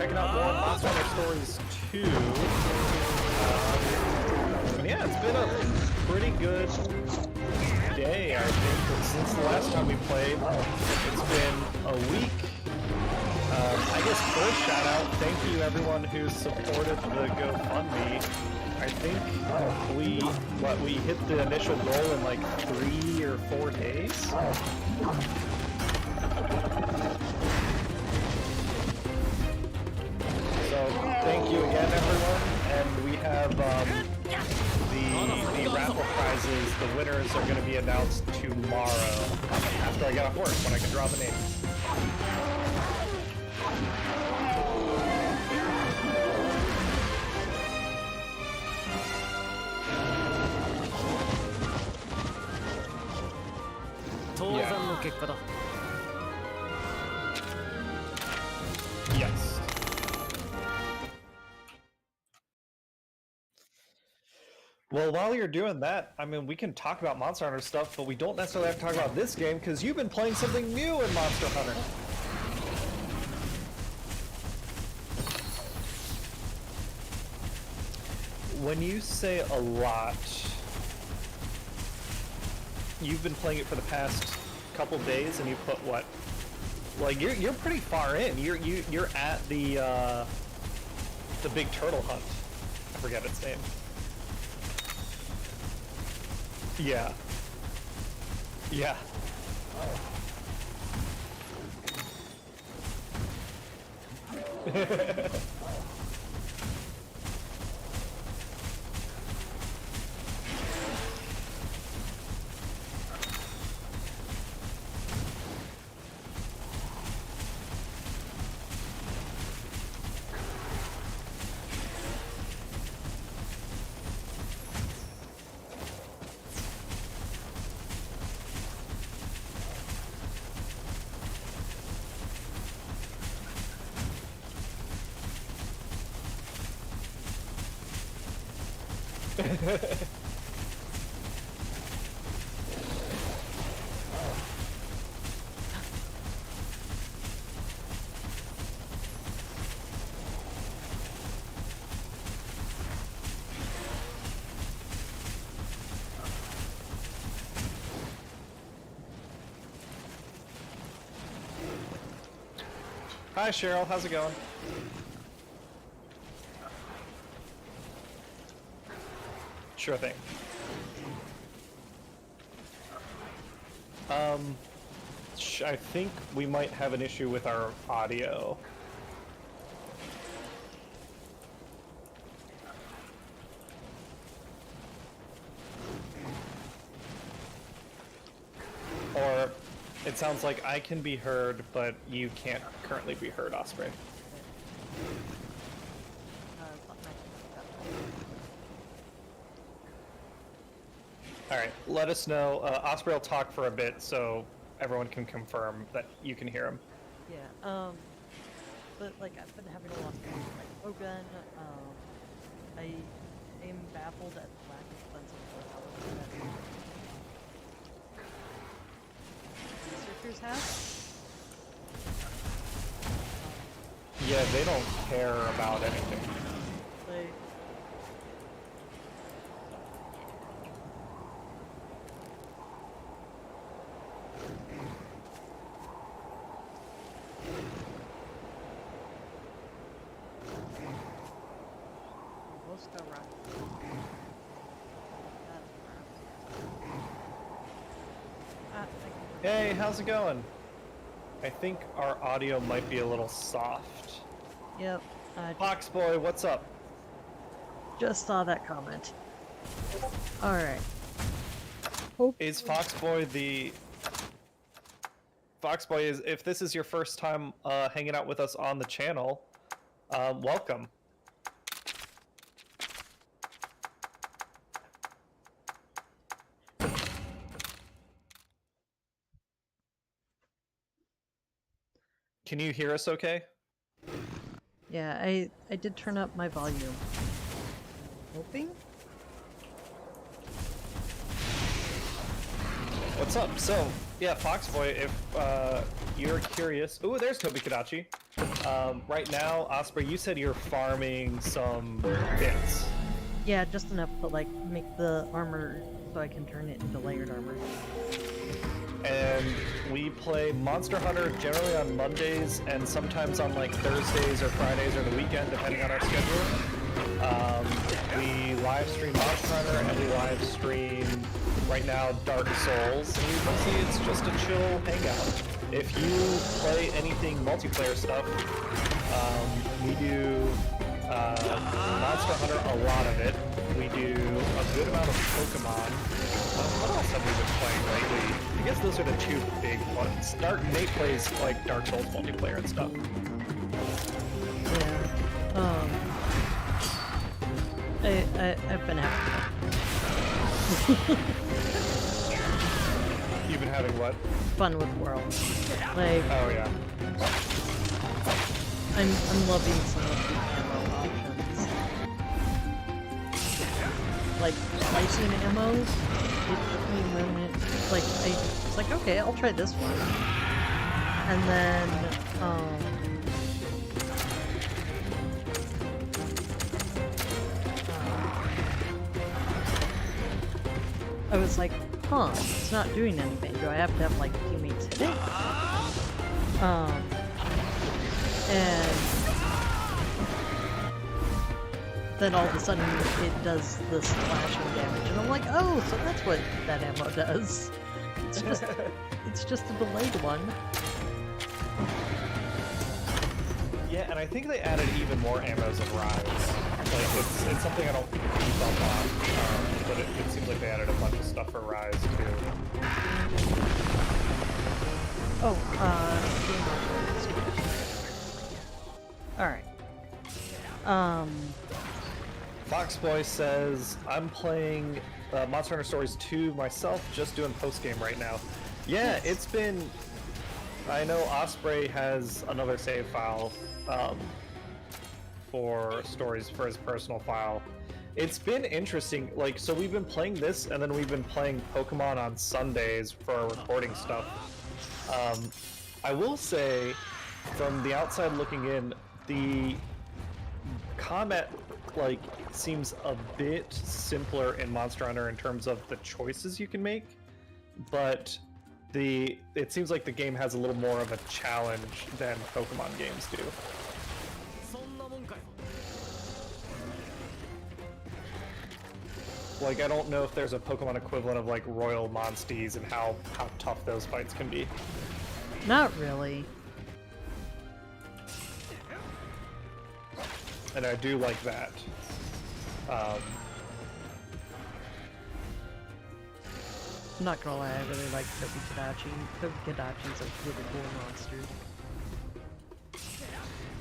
checking out more Monster Hunter Stories 2. And yeah, it's been a pretty good day, I think, since the last time we played. It's been a week. I guess first shout out, thank you everyone who supported the GoFundMe. I think we hit the initial goal in like 3 or 4 days. So thank you again everyone, and we have the raffle prizes. The winners are going to be announced tomorrow after I get off work when I can draw the names. Yes. Well, while you're doing that, I mean, we can talk about Monster Hunter stuff, but we don't necessarily have to talk about this game because you've been playing something new in Monster Hunter. When you say a lot, you've been playing it for the past couple days, and you put what? Like you're pretty far in. You're at the big turtle hunt. I forget its name. Yeah. Yeah. Hi Cheryl, how's it going? Sure thing. I think we might have an issue with our audio. Or it sounds like I can be heard, but you can't currently be heard, Osprey. Alright, let us know. Osprey will talk for a bit so everyone can confirm that you can hear him. Yeah, but like I've been having a lot of trouble with my gun. I am baffled at the lack of cleansing for how researchers have. Yeah, they don't care about anything. Like, Hey, how's it going? I think our audio might be a little soft. Yep. Foxboy, what's up? Just saw that comment. Alright. Is Foxboy the... Foxboy, if this is your first time hanging out with us on the channel, welcome. Can you hear us okay? Yeah, I did turn up my volume. Hoping? What's up? So, yeah, Foxboy, if you're curious... Ooh, there's Tobi Kadachi. Right now, Osprey, you said you're farming some bits. Yeah, just enough to like make the armor so I can turn it into layered armor. And we play Monster Hunter generally on Mondays and sometimes on like Thursdays or Fridays or the weekend, depending on our schedule. We live stream Monster Hunter and we live stream right now Dark Souls. And you can see it's just a chill hangout. If you play anything multiplayer stuff, we do Monster Hunter, a lot of it. We do a good amount of Pokemon. What else have we been playing lately? I guess those are the two big ones. Nate plays like Dark Souls multiplayer and stuff. Yeah. I've been having You've been having what? fun with World. Like, oh yeah. I'm loving some of the ammo options. Like slicing ammo, it took me a moment. Like I was like, okay, I'll try this one. And then I was like, huh, it's not doing anything. Do I have to have like teammates hit it? And then all of a sudden it does this slashing damage, and I'm like, oh, so that's what that ammo does. It's just a delayed one. Yeah, and I think they added even more ammos in Rise. Like, it's something I don't keep up on, but it seems like they added a bunch of stuff for Rise, too. Oh, alright. Foxboy says, I'm playing Monster Hunter Stories 2 myself, just doing post-game right now. Yeah, it's been... I know Osprey has another save file for Stories for his personal file. It's been interesting, like, so we've been playing this, and then we've been playing Pokemon on Sundays for our recording stuff. I will say, from the outside looking in, the combat, like, seems a bit simpler in Monster Hunter in terms of the choices you can make, but it seems like the game has a little more of a challenge than Pokemon games do. Like, I don't know if there's a Pokemon equivalent of, like, Royal Monsties and how tough those fights can be. Not really. And I do like that. I'm not gonna lie, I really like Tobi-Kadachi. Tobi-Kadachi's a really cool monster.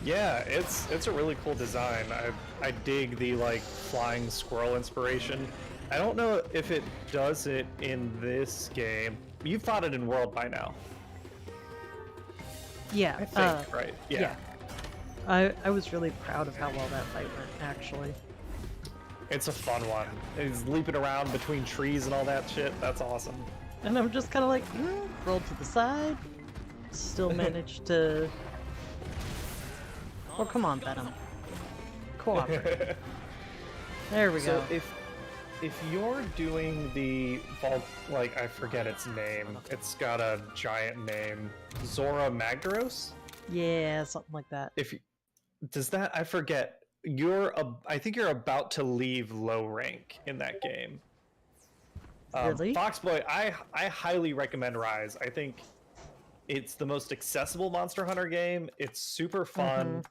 Yeah, it's a really cool design. I dig the, like, flying squirrel inspiration. I don't know if it does it in this game. You've fought it in World by now. Yeah, I think, right? Yeah. I was really proud of how well that fight went, actually. It's a fun one. He's leaping around between trees and all that shit. That's awesome. And I'm just kind of like, roll to the side. Still managed to... Oh, come on, Venom. Cooperate. There we go. So if you're doing the vault, like, I forget its name. It's got a giant name. Zora Magdaros? Yeah, something like that. Does that, I forget. I think you're about to leave low rank in that game. Really? Foxboy, I highly recommend Rise. I think it's the most accessible Monster Hunter game. It's super fun.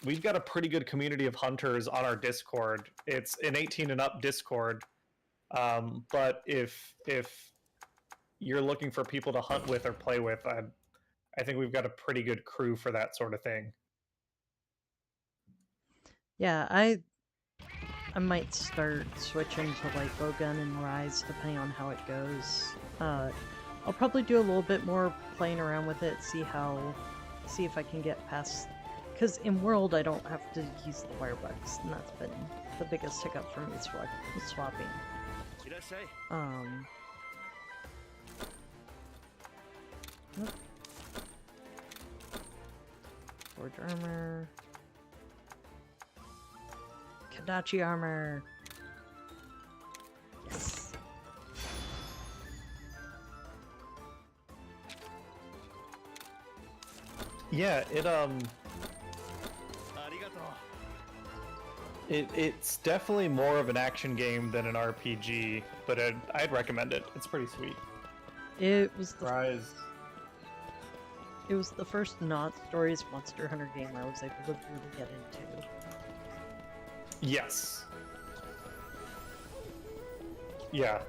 We've got a pretty good community of hunters on our Discord. It's an 18 and up Discord. But if you're looking for people to hunt with or play with, I think we've got a pretty good crew for that sort of thing. Yeah, I might start switching to like Bowgun and Rise depending on how it goes. I'll probably do a little bit more playing around with it, see if I can get past. Because in World I don't have to use the firebugs, and that's been the biggest hiccup for me is swapping. Kadachi armor. Yes. Yeah, it's definitely more of an action game than an RPG, but I'd recommend it. It's pretty sweet. It was the Rise. It was the first not Stories Monster Hunter game I was able to really get into. Yes. Yeah.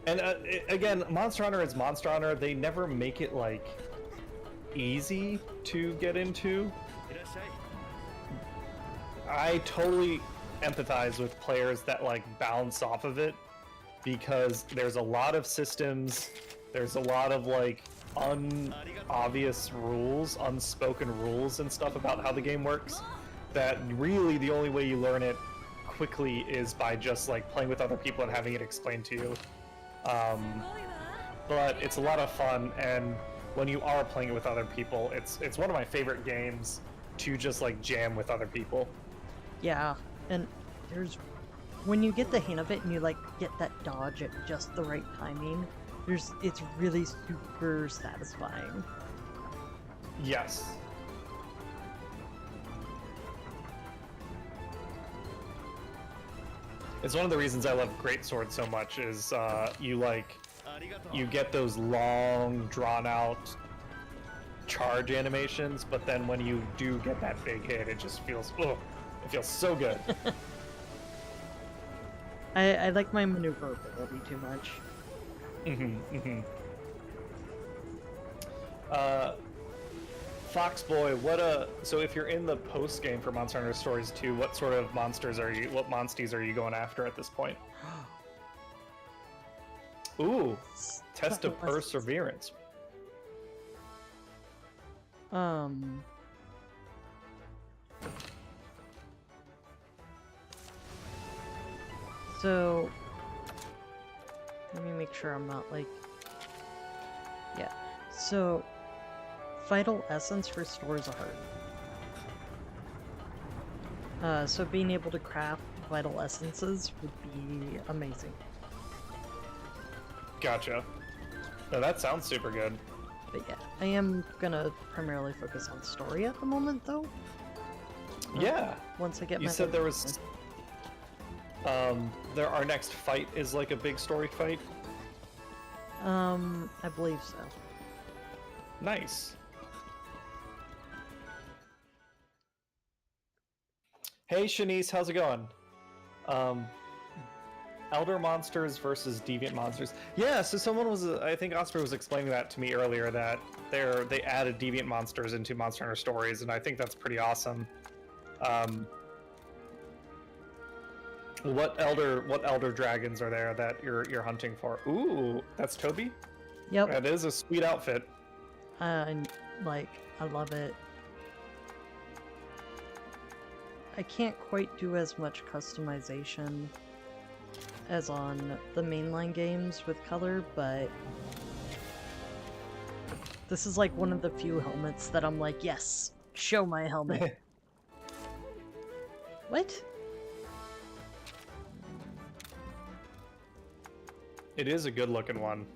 And again, Monster Hunter is Monster Hunter. They never make it, like, easy to get into. I totally empathize with players that, like, bounce off of it, because there's a lot of systems, there's a lot of, like, unobvious rules, unspoken rules and stuff about how the game works, that really the only way you learn it quickly is by just, like, playing with other people and having it explained to you. But it's a lot of fun, and when you are playing it with other people, it's one of my favorite games to just, like, jam with other people. Yeah, and when you get the hang of it and you, like, get that dodge at just the right timing, it's really super satisfying. Yes. It's one of the reasons I love Greatsword so much is you get those long, drawn-out charge animations, but then when you do get that big hit, it just feels, it feels so good. I like my maneuverability too much. Foxboy, so if you're in the post game for Monster Hunter Stories 2, what sort of monsters what monsties are you going after at this point? Ooh, test of perseverance. So let me make sure I'm not, like, yeah. So Vital Essence restores a heart. So being able to craft Vital Essences would be amazing. Gotcha. No, that sounds super good. But yeah, I am gonna primarily focus on story at the moment, though. Yeah. Once I get you my... said there was... our next fight is like a big story fight? I believe so. Nice. Hey Shanice, how's it going? Elder monsters versus deviant monsters. Yeah, so someone was, I think Osprey was explaining that to me earlier, that they added deviant monsters into Monster Hunter Stories, and I think that's pretty awesome. What elder dragons are there that you're hunting for? Ooh, that's Toby? Yep. That is a sweet outfit. I love it. I can't quite do as much customization as on the mainline games with color, but this is like one of the few helmets that I'm like, yes, show my helmet. What? It is a good looking one.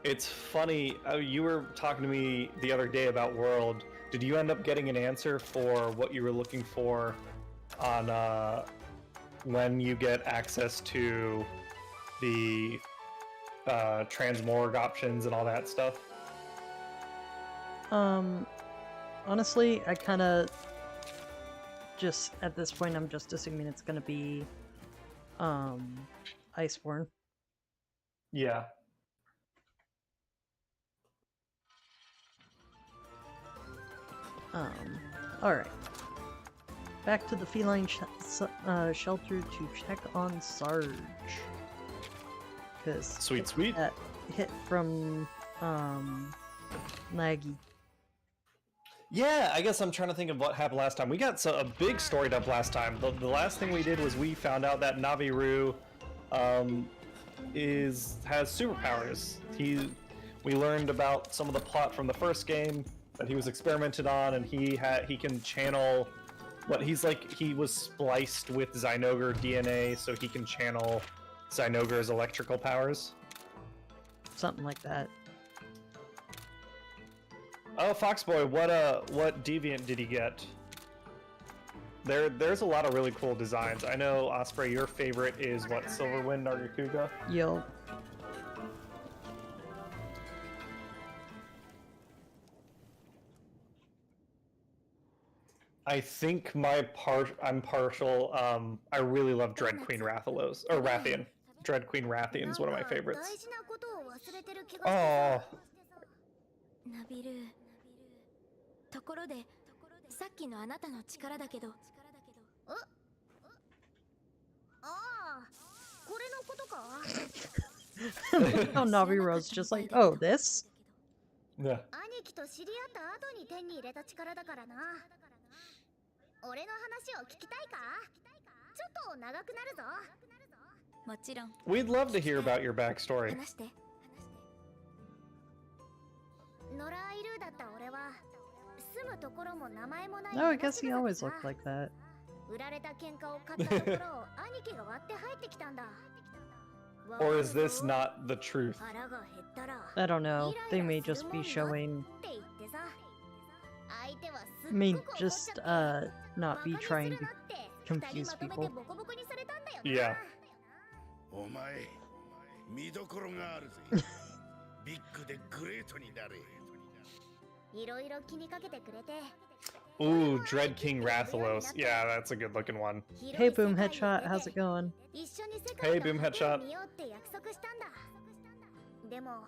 It's funny, you were talking to me the other day about World. Did you end up getting an answer for what you were looking for on when you get access to the transmorg options and all that stuff? Honestly, I kind of just, at this point, I'm just assuming it's gonna be Iceborne. Yeah. Alright. Back to the Feline shelter to check on Sarge. Cause Sweet. That hit from, Nagi. Yeah, I guess I'm trying to think of what happened last time. We got a big story dump last time. The last thing we did was we found out that Naviru has superpowers. We learned about some of the plot from the first game that he was experimented on, and he can channel What, he's like, he was spliced with Zynoger DNA so he can channel Zynoger's electrical powers? Something like that. Oh, Foxboy, what deviant did he get? There's a lot of really cool designs. I know, Osprey, your favorite is what, Silverwind Nargacuga? Yo. I think I'm partial. I really love Dread Queen Rathalos or Rathian. Dread Queen Rathian is one of my favorites. Oh. ナビルところでさっきのあなたの力だけどああこれのことか How Naviro's just like, oh, this? Yeah. 兄貴と知り合った後に手に入れた力だからな俺の話を聞きたいかちょっと長くなるぞもちろん We'd love to hear about your backstory. 話して野良アイルーだった俺は住むところも名前もない No, I guess he always looked like that. 売られた喧嘩を買ったところを兄貴が割って入ってきたんだ Or is this not the truth? I don't know. They may just be showing. I mean, just not be trying to confuse people. Yeah. お前見どころがあるぜビッグでグレートになれ Ooh, Dread King Rathalos. Yeah, that's a good looking one. Hey, Boom Headshot, how's it going? Hey, Boom Headshot. でも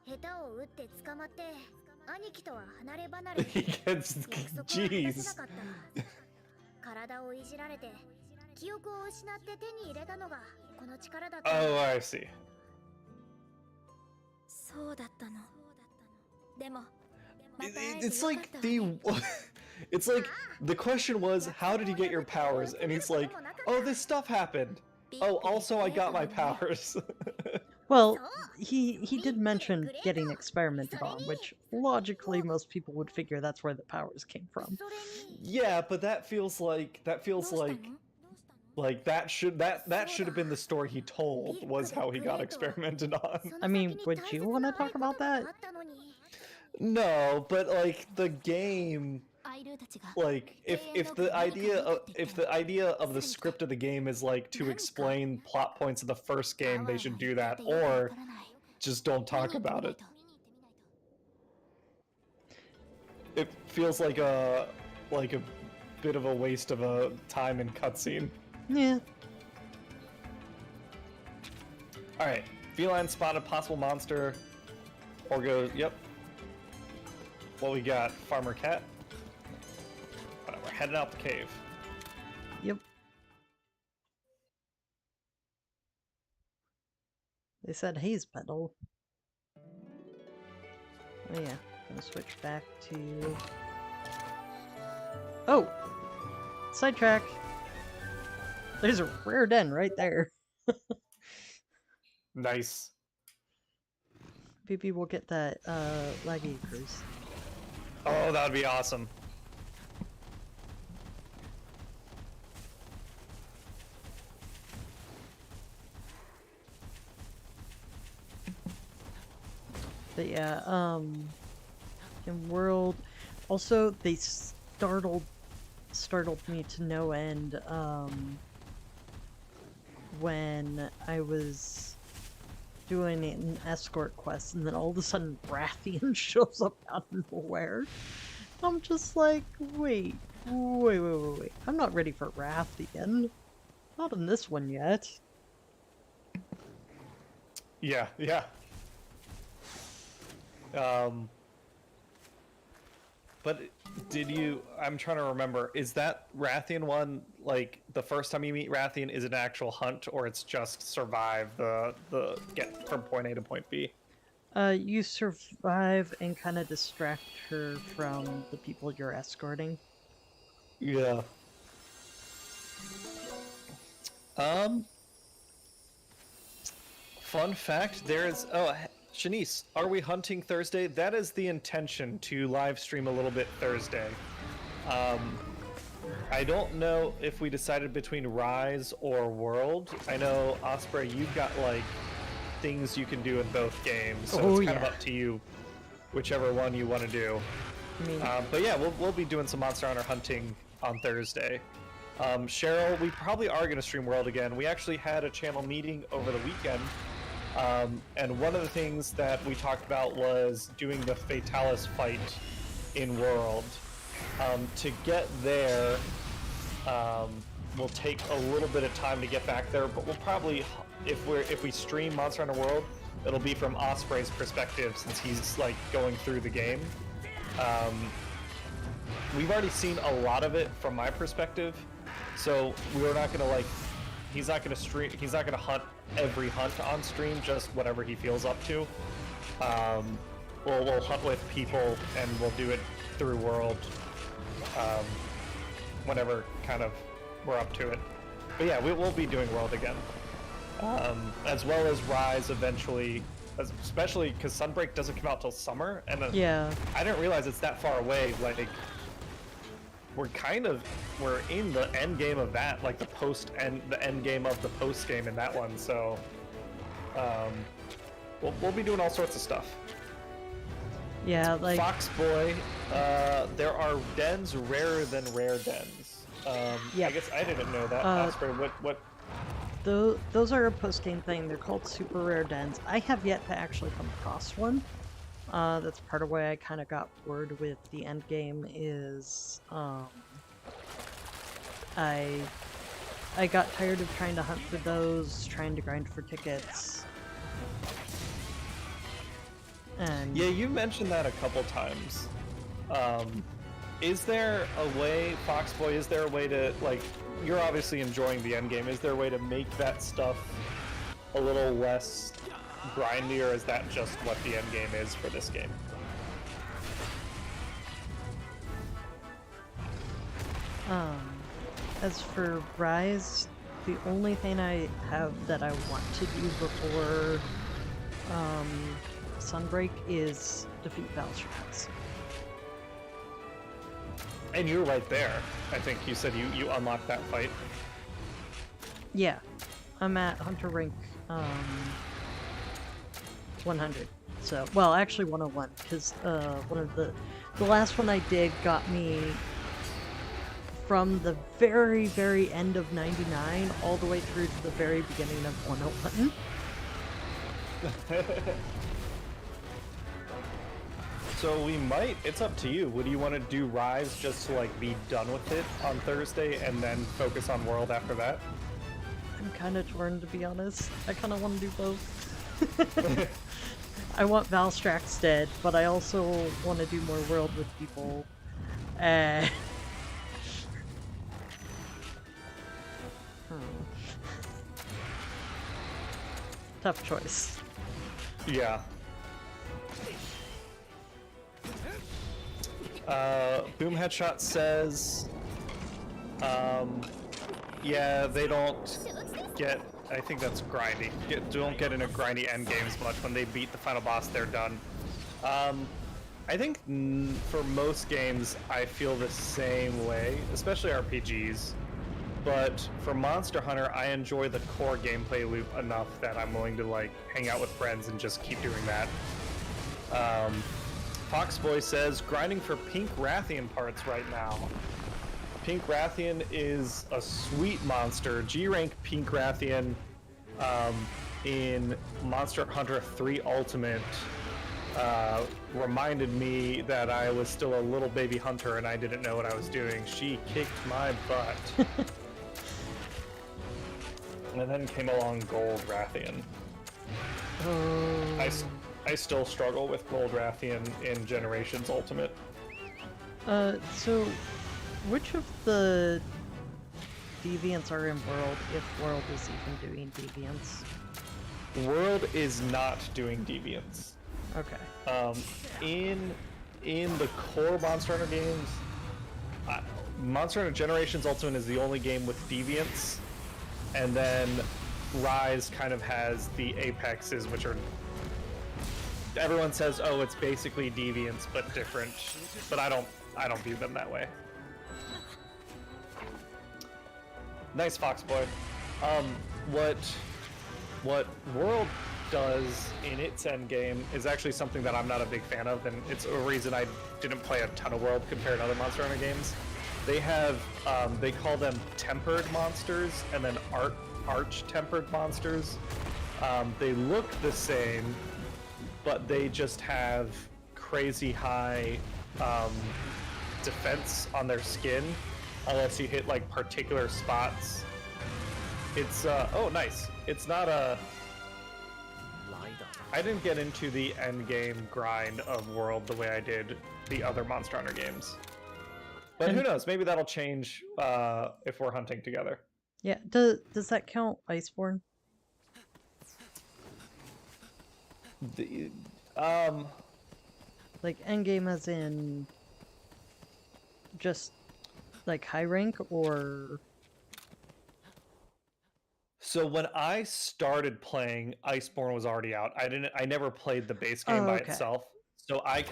下手を打って捕まって兄貴とは離れ離れ He gets, jeez. 体をいじられて記憶を失って手に入れたのがこの力だった Oh, I see. そうだったのでも It's like it's like the question was, how did you get your powers? And he's like, oh, this stuff happened. Oh, also I got my powers. Well, he did mention getting experimented on, which logically most people would figure that's where the powers came from. Yeah, but that feels like that should have been the story he told, was how he got experimented on. I mean, would you want to talk about that? No, but like the game, like if the idea of the script of the game is like to explain plot points of the first game, they should do that, or just don't talk about it. It feels like a bit of a waste of a time and cutscene. Yeah. All right, Feline spotted possible monster. Or goes, yep. What we got? Farmer Cat. Alright, we're heading out the cave. Yep. They said haze petal. Oh yeah, gonna switch back to... Oh! Sidetrack! There's a rare den right there. Nice. Maybe we'll get that, laggy cruise. Oh, that would be awesome. But yeah, in World... Also, they startled me to no end, when I was doing an escort quest, and then all of a sudden Rathian shows up out of nowhere. I'm just like, wait. I'm not ready for Rathian. Not in this one yet. Yeah. But did you... I'm trying to remember, is that Rathian one, like, the first time you meet Rathian, is it an actual hunt, or it's just survive the get from point A to point B? You survive and kind of distract her from the people you're escorting. Yeah. Fun fact, there's... Oh, Shanice, are we hunting Thursday? That is the intention, to live stream a little bit Thursday. I don't know if we decided between Rise or World. I know, Osprey, you've got like things you can do in both games, so it's kind of up to you, whichever one you want to do. I mean, But yeah, we'll be doing some Monster Hunter hunting on Thursday. Cheryl, we probably are going to stream World again. We actually had a channel meeting over the weekend, and one of the things that we talked about was doing the Fatalis fight in World. To get there, will take a little bit of time to get back there, but we'll probably, if we stream Monster Hunter World, it'll be from Osprey's perspective since he's like going through the game. We've already seen a lot of it from my perspective, so we're not gonna like, he's not gonna hunt every hunt on stream, just whatever he feels up to. We'll hunt with people and we'll do it through World, whenever kind of we're up to it. But yeah, we'll be doing World again, as well as Rise eventually, especially because Sunbreak doesn't come out till summer, and yeah, I didn't realize it's that far away. Like, we're in the end game of that, like the end game of the post game in that one. So we'll be doing all sorts of stuff. Yeah, like Foxboy, there are dens rarer than rare dens. yeah. I guess I didn't know that. Osprey, what? Those are a post-game thing. They're called super rare dens. I have yet to actually come across one. That's part of why I kind of got bored with the end game. Is I got tired of trying to hunt for those, trying to grind for tickets. And Yeah, you mentioned that a couple times. Is there a way, Foxboy, is there a way to, like, you're obviously enjoying the end game, is there a way to make that stuff a little less grindy, or is that just what the end game is for this game? As for Rise, the only thing I have that I want to do before Sunbreak is defeat Valstrax. And you're right there. I think you said you unlocked that fight. Yeah, I'm at Hunter rank 100. So, well, actually 101, because one of the last one I did got me from the very, very end of 99 all the way through to the very beginning of 101. So we might, it's up to you. Would you want to do Rise just to like be done with it on Thursday and then focus on World after that? I'm kind of torn, to be honest. I kind of want to do both. I want Valstrax dead, but I also want to do more World with people. Tough choice. Yeah. Boom Headshot says, yeah, they don't get, I think that's grindy. Don't get into grindy end games much. When they beat the final boss, they're done. I think for most games, I feel the same way, especially RPGs. But for Monster Hunter, I enjoy the core gameplay loop enough that I'm willing to like hang out with friends and just keep doing that. Foxboy says, grinding for Pink Rathian parts right now. Pink Rathian is a sweet monster. G-rank Pink Rathian in Monster Hunter 3 Ultimate reminded me that I was still a little baby hunter and I didn't know what I was doing. She kicked my butt. And then came along Gold Rathian. I still struggle with Gold Rathian in Generations Ultimate. So which of the deviants are in World, if World is even doing deviants? World is not doing deviants. Okay. In the core Monster Hunter games, Monster Hunter Generations Ultimate is the only game with deviants, and then Rise kind of has the apexes, which are, everyone says, oh, it's basically deviants but different, but I don't view them that way. Nice Fox Boy. What World does in its end game is actually something that I'm not a big fan of, and it's a reason I didn't play a ton of World compared to other Monster Hunter games. They have, they call them tempered monsters and then arch-tempered monsters. They look the same, but they just have crazy high defense on their skin unless you hit like particular spots. It's oh nice. It's not a I didn't get into the end game grind of World the way I did the other Monster Hunter games. But who knows, maybe that'll change if we're hunting together. Yeah, does that count Iceborne? The Like endgame as in just like high rank, or so when I started playing, Iceborne was already out. I never played the base game by itself. So I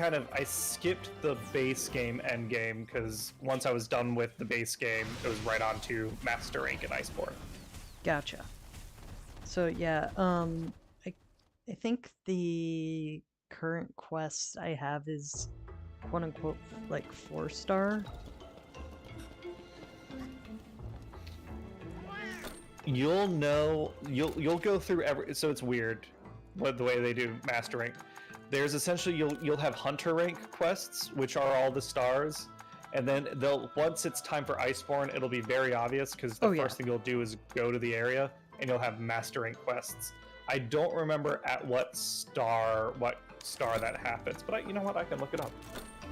skipped the base game end game because once I was done with the base game, it was right on to Master Rank and Iceborne. Gotcha. So yeah, I think the current quest I have is quote unquote like 4-star. You'll know, you'll go through so it's weird the way they do Master Rank. There's essentially you'll have Hunter Rank quests, which are all the stars, and then once it's time for Iceborne, it'll be very obvious because the first thing you'll do is go to the area and you'll have Master Rank quests. I don't remember at what star that happens, but you know what? I can look it up.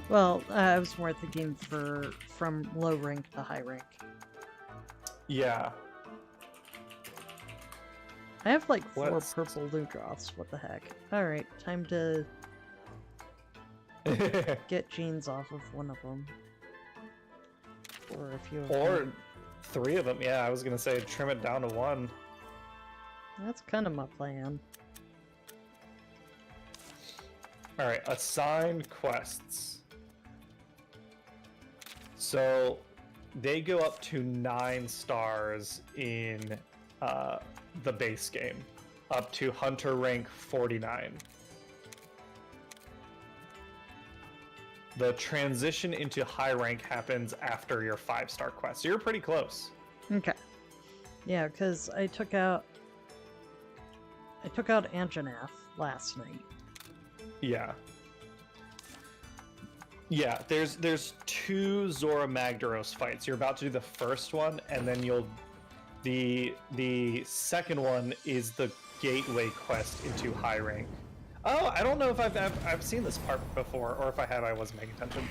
Well, I was more thinking from low rank to high rank. Yeah. I have like 4 purple loot drops. What the heck? Alright, time to get genes off of one of them. Or a few of them. Or 3 of them, yeah. I was gonna say trim it down to 1. That's kind of my plan. Alright, assign quests. So they go up to 9 stars in the base game, up to Hunter rank 49. The transition into high rank happens after your 5-star quest, so you're pretty close. Okay. Yeah, because I took out Anjanath last night. Yeah. Yeah, there's 2 Zora Magdaros fights. You're about to do the first one, and then the second one is the gateway quest into high rank. Oh, I don't know if I've seen this part before, or if I have, I wasn't paying attention.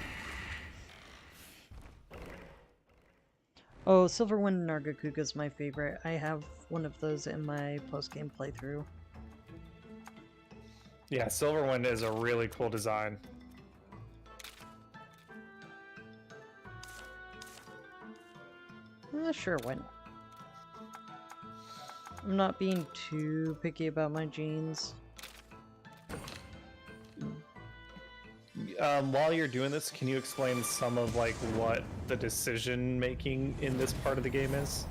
Oh, Silverwind Nargacuga is my favorite. I have one of those in my post-game playthrough. Yeah, Silverwind is a really cool design. Sure, why not? I'm not being too picky about my genes. While you're doing this, can you explain some of like what the decision making in this part of the game is?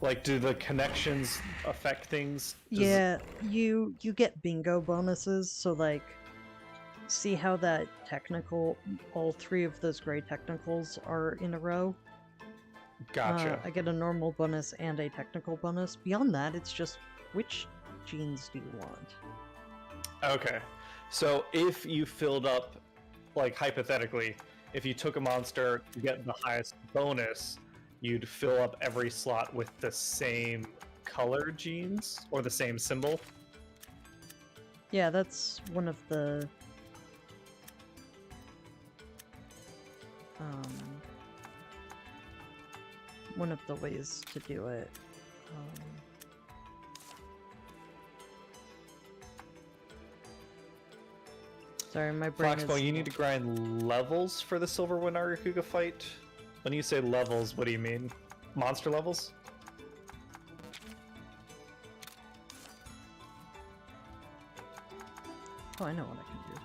Like, do the connections affect things? Yeah, you get bingo bonuses, so like, see how that technical, all 3 of those gray technicals are in a row? Gotcha. I get a normal bonus and a technical bonus. Beyond that, it's just, which genes do you want? Okay. So if you filled up, like hypothetically, if you took a monster to get the highest bonus, you'd fill up every slot with the same color genes or the same symbol? Yeah, that's one of the... one of the ways to do it. Sorry, my brain Foxboy, is... you need to grind levels for the Silverwind Nargacuga fight? When you say levels, what do you mean? Monster levels? Oh, I know what I can do.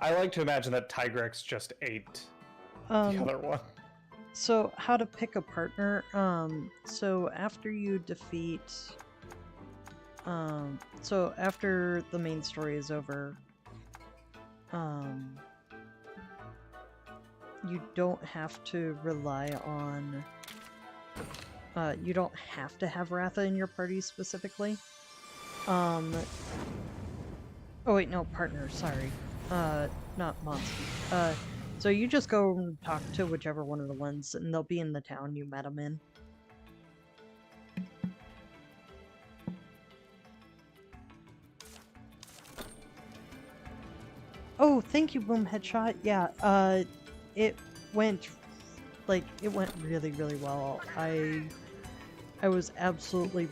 I like to imagine that Tigrex just ate the other one. So how to pick a partner? So after you defeat, so after the main story is over, you don't have to rely on. You don't have to have Ratha in your party specifically. Oh wait, no, partner. Sorry, not Monstie. So you just go and talk to whichever one of the ones, and they'll be in the town you met them in. Oh, thank you, Boom Headshot. Yeah, it went, it went really, really well. I was absolutely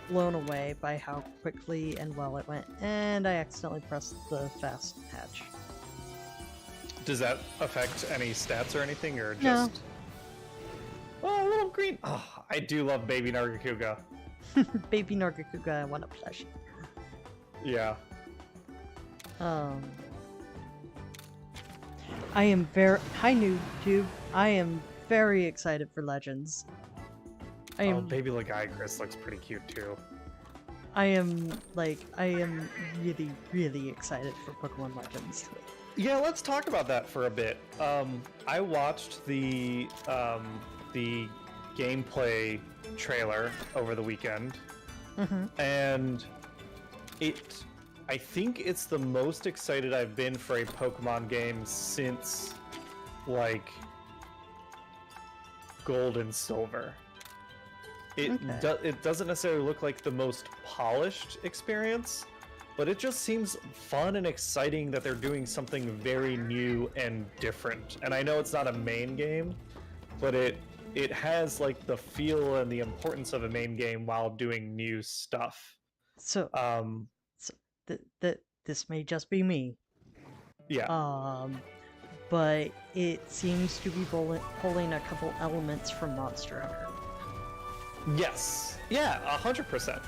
blown away by how quickly and well it went, and I accidentally pressed the fast hatch. Does that affect any stats or anything, or just? No. Oh, a little green. Oh, I do love Baby Nargacuga. Baby Nargacuga, I want a plushie. Yeah. I am very. Hi, noob. I am very excited for Legends. Oh, Baby Lagiacrus looks pretty cute too. I am really, really excited for Pokemon Legends. Yeah, let's talk about that for a bit. I watched the gameplay trailer over the weekend, and I think it's the most excited I've been for a Pokemon game since, like, Gold and Silver. It doesn't necessarily look like the most polished experience, but it just seems fun and exciting that they're doing something very new and different. And I know it's not a main game, but it has like the feel and the importance of a main game while doing new stuff. So, this may just be me. Yeah. But it seems to be pulling a couple elements from Monster Hunter. Yes. Yeah, 100%.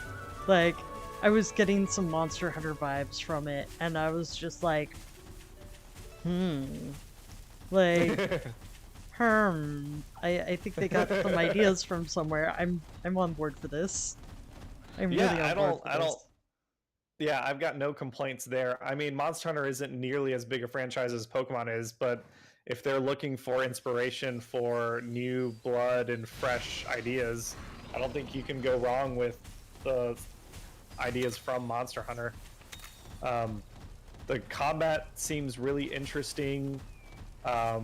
Like, I was getting some Monster Hunter vibes from it, and I was just like, like, I think they got some ideas from somewhere. I'm on board for this. I'm really on board for this. Yeah, I've got no complaints there. I mean, Monster Hunter isn't nearly as big a franchise as Pokemon is, but if they're looking for inspiration for new blood and fresh ideas, I don't think you can go wrong with the ideas from Monster Hunter. The combat seems really interesting. I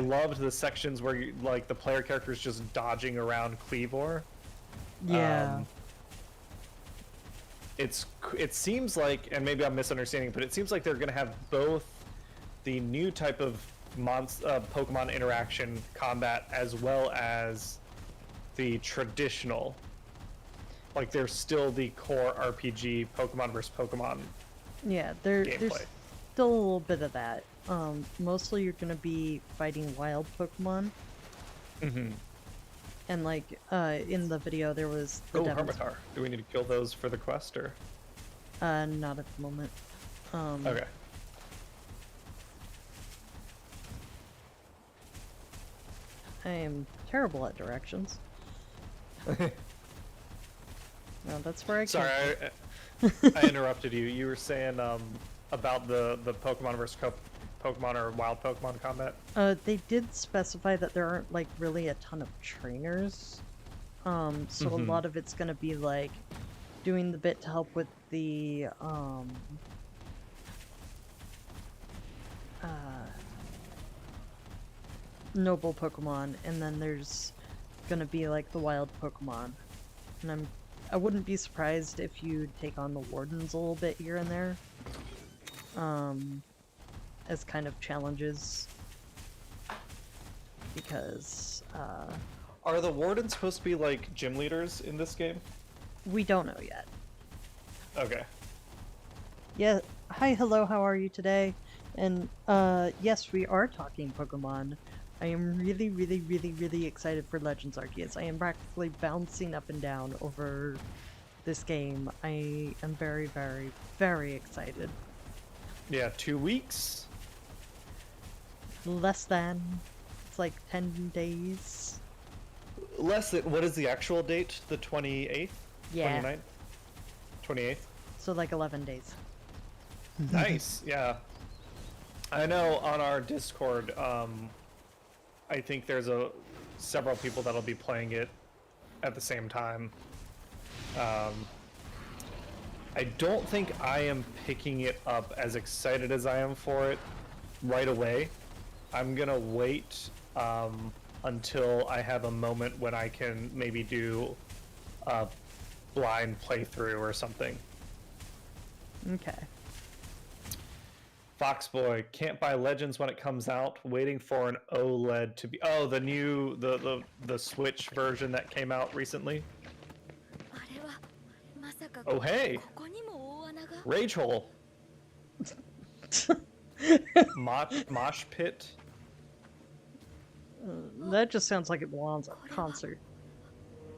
loved the sections where the player character is just dodging around Cleavor. Yeah. It seems like, and maybe I'm misunderstanding, but it seems like they're going to have both the new type of Pokemon interaction combat as well as the traditional. Like, there's still the core RPG Pokemon vs. Pokemon. Yeah, there's still a little bit of that. Mostly you're gonna be fighting wild Pokemon. And in the video there was the Hermitar. Do we need to kill those for the quest, or? Not at the moment. Okay. I am terrible at directions. No, that's where I Sorry, I interrupted you. You were saying about the Pokemon versus Pokemon or wild Pokemon combat? They did specify that there aren't really a ton of trainers. So a lot of it's gonna be doing the bit to help with the noble Pokemon, and then there's gonna be the wild Pokemon. And I wouldn't be surprised if you take on the Wardens a little bit here and there. As kind of challenges. Because, Are the Wardens supposed to be gym leaders in this game? We don't know yet. Okay. Yeah, hi, hello, how are you today? And, yes, we are talking Pokemon. I am really, really, really, really excited for Legends Arceus. I am practically bouncing up and down over this game. I am very, very, very excited. Yeah, 2 weeks. Less than. It's like 10 days. Less than, what is the actual date? The 28th? Yeah. 29th? 28th? So like 11 days. Nice, yeah. I know on our Discord, I think there's several people that'll be playing it at the same time. I don't think I am picking it up as excited as I am for it right away. I'm gonna wait until I have a moment when I can maybe do a blind playthrough or something. Okay. Foxboy can't buy Legends when it comes out. Waiting for an OLED to be. Oh, the new the Switch version that came out recently. Oh hey, Rage Hole. Mosh pit. That just sounds like it belongs at a concert.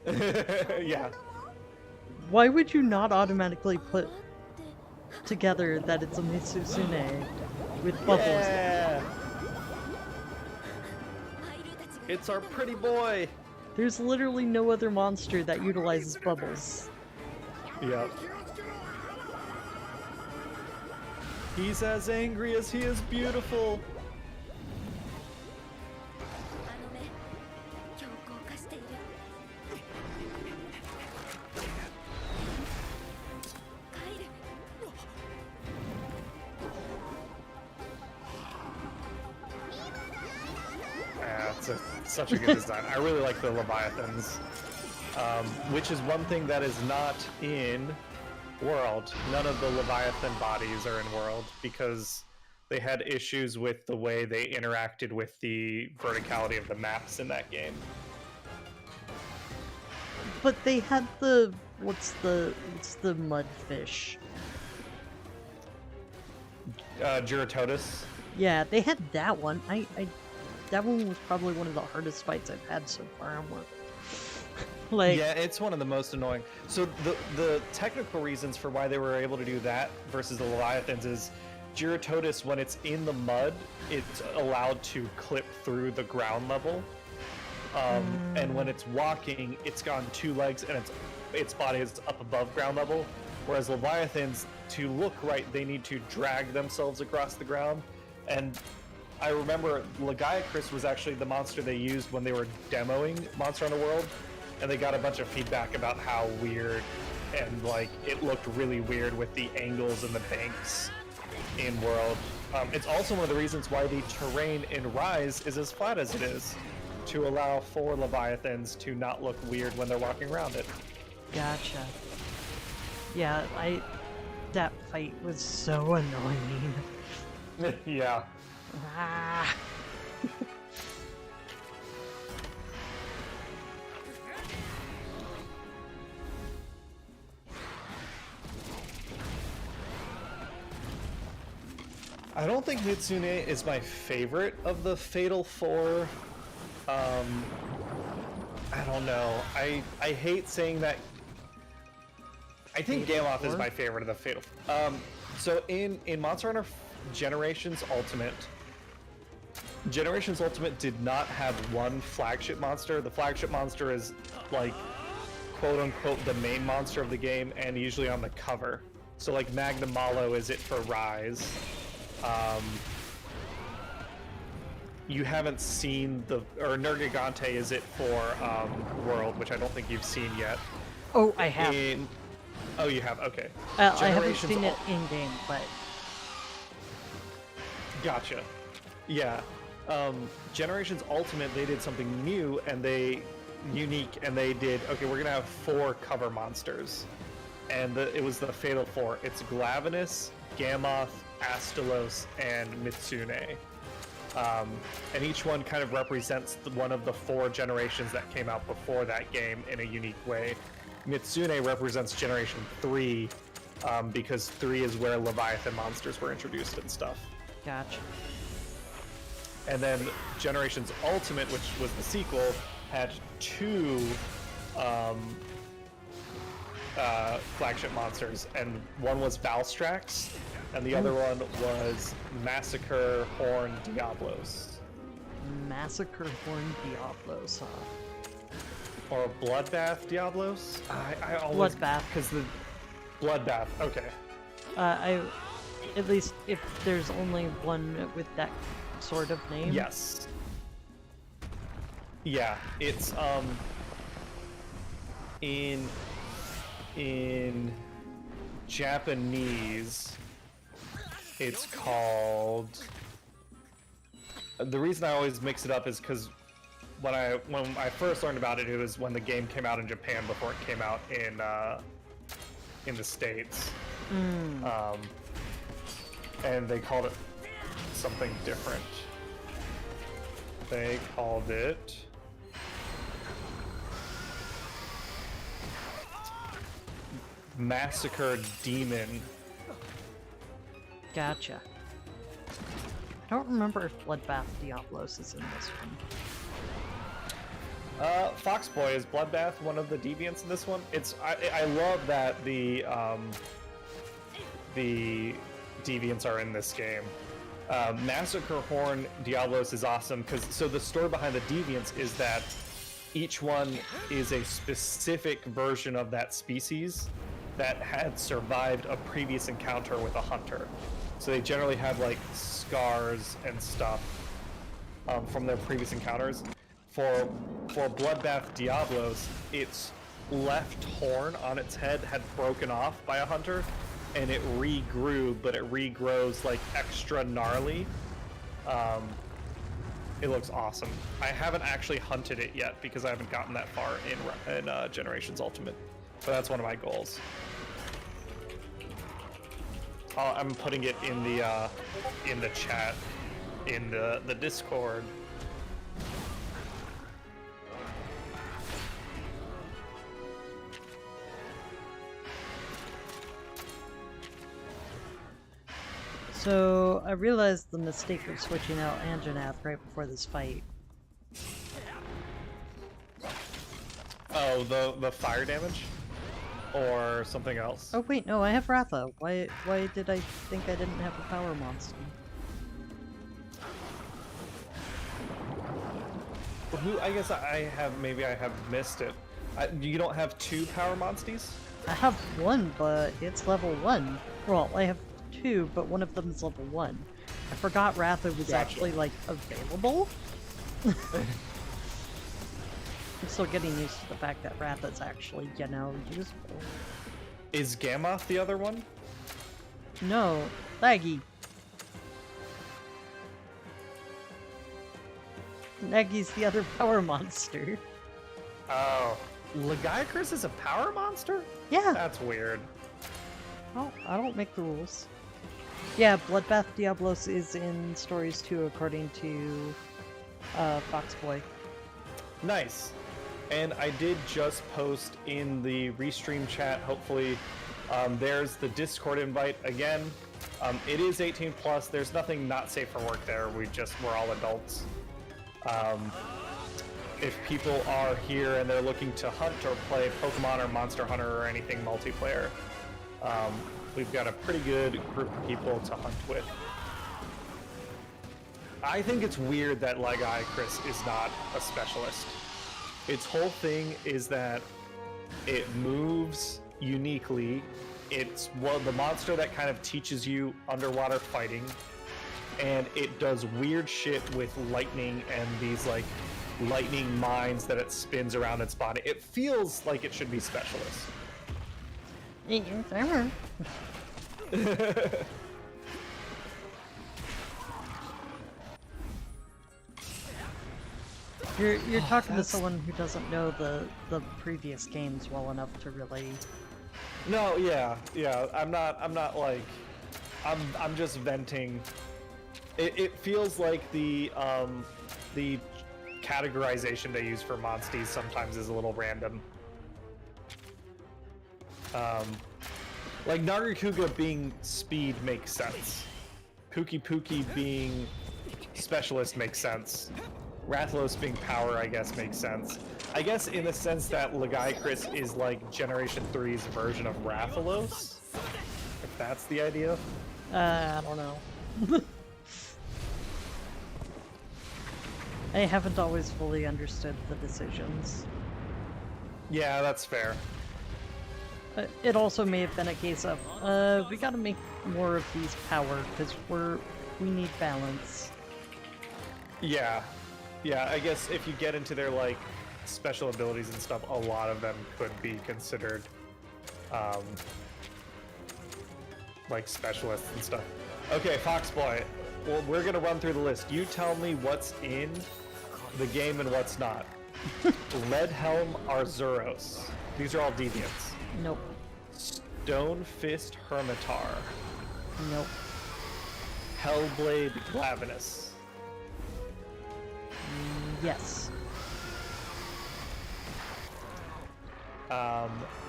Yeah. Why would you not automatically put together that it's a Mitsusune with bubbles? Yeah. It's our pretty boy. There's literally no other monster that utilizes bubbles. Yep. He's as angry as he is beautiful. Such a good design. I really like the Leviathans, which is one thing that is not in World. None of the Leviathan bodies are in World because they had issues with the way they interacted with the verticality of the maps in that game. But they had the what's the mudfish? Giratodus. Yeah, they had that one. That one was probably one of the hardest fights I've had so far. Like, yeah, it's one of the most annoying. So the technical reasons for why they were able to do that versus the Leviathans is Giratodus, when it's in the mud, it's allowed to clip through the ground level. And when it's walking, it's on 2 legs and its body is up above ground level. Whereas Leviathans, to look right, they need to drag themselves across the ground. And I remember Legiacris was actually the monster they used when they were demoing Monster Hunter World, and they got a bunch of feedback about how weird and like it looked really weird with the angles and the banks in World. It's also one of the reasons why the terrain in Rise is as flat as it is, to allow for Leviathans to not look weird when they're walking around it. Gotcha. Yeah, that fight was so annoying. Yeah. Ah. I don't think Mitsune is my favorite of the Fatal Four. I don't know. I hate saying that. I think Gamoth is my favorite of the Fatal. So in Monster Hunter Generations Ultimate did not have one flagship monster. The flagship monster is like quote unquote the main monster of the game and usually on the cover. So like Magnum Malo is it for Rise. You haven't seen or Nergigante is it for World, which I don't think you've seen yet. Oh, I have. Oh, you have? Okay. I haven't seen it in-game, but... Gotcha. Yeah. Generations Ultimate, they did something new and unique, and they did, okay, we're gonna have 4 cover monsters. And it was the Fatal 4. It's Glavenus, Gamoth, Astalos, and Mitsune. And each one kind of represents one of the 4 generations that came out before that game in a unique way. Mitsune represents Generation 3, because 3 is where Leviathan monsters were introduced and stuff. Gotcha. And then Generations Ultimate, which was the sequel, had 2 flagship monsters, and one was Valstrax, and the other one was Massacre Horn Diablos. Massacre Horn Diablos, huh? Or Bloodbath Diablos? I always... Bloodbath. Because the... Bloodbath, okay. At least if there's only one with that sort of name. Yes. Yeah, it's, in Japanese, it's called... The reason I always mix it up is because when I first learned about it, it was when the game came out in Japan before it came out in the States. And they called it something different. They called it... Massacre Demon. Gotcha. I don't remember if Bloodbath Diablos is in this one. Foxboy is Bloodbath, one of the deviants in this one. I love that the deviants are in this game. Massacre Horn Diablos is awesome because the story behind the deviants is that each one is a specific version of that species that had survived a previous encounter with a hunter. So they generally have like scars and stuff from their previous encounters. For Bloodbath Diablos, its left horn on its head had broken off by a hunter, and it regrew, but it regrows like extra gnarly. It looks awesome. I haven't actually hunted it yet because I haven't gotten that far in Generations Ultimate, but that's one of my goals. I'm putting it in the chat, in the Discord. So I realized the mistake of switching out Anjanath right before this fight. Oh, the fire damage? Or something else? Oh wait, no, I have Ratha. Why did I think I didn't have a power monster? I guess maybe I have missed it. You don't have 2 power monsties? I have one, but it's level 1. Well, I have 2, but one of them is level 1. I forgot Ratha was actually, like, available. I'm still getting used to the fact that Ratha's actually, you know, useful. Is Gammoth the other one? No, Laggy. Nagy's the other power monster. Oh. Lagiacrus is a power monster? Yeah. That's weird. Oh, I don't make the rules. Yeah, Bloodbath Diablos is in Stories 2 according to Foxboy. Nice. And I did just post in the Restream chat, hopefully, there's the Discord invite again. It is 18 plus, there's nothing not safe for work there, we're all adults. If people are here and they're looking to hunt or play Pokemon or Monster Hunter or anything multiplayer, we've got a pretty good group of people to hunt with. I think it's weird that Lagiacrus is not a specialist. Its whole thing is that it moves uniquely. It's the monster that kind of teaches you underwater fighting, and it does weird shit with lightning and these like lightning mines that it spins around its body. It feels like it should be specialist. You're talking to someone who doesn't know the previous games well enough to really. No, yeah. I'm not like, I'm just venting. It feels like the categorization they use for Monsties sometimes is a little random. Like Nargacuga being speed makes sense. Pookie being specialist makes sense. Rathalos being power, I guess, makes sense. I guess in the sense that Lagiacrus is like Generation 3's version of Rathalos, if that's the idea. I don't know. I haven't always fully understood the decisions. Yeah, that's fair. It also may have been a case of, we gotta make more of these power, because we need balance. Yeah. Yeah, I guess if you get into their, like, special abilities and stuff, a lot of them could be considered, like, specialists and stuff. Okay, Foxboy, well, we're gonna run through the list. You tell me what's in the game and what's not. Leadhelm Arzuros. These are all deviants. Nope. Stonefist Hermitar. Nope. Hellblade Glavenus. Yes.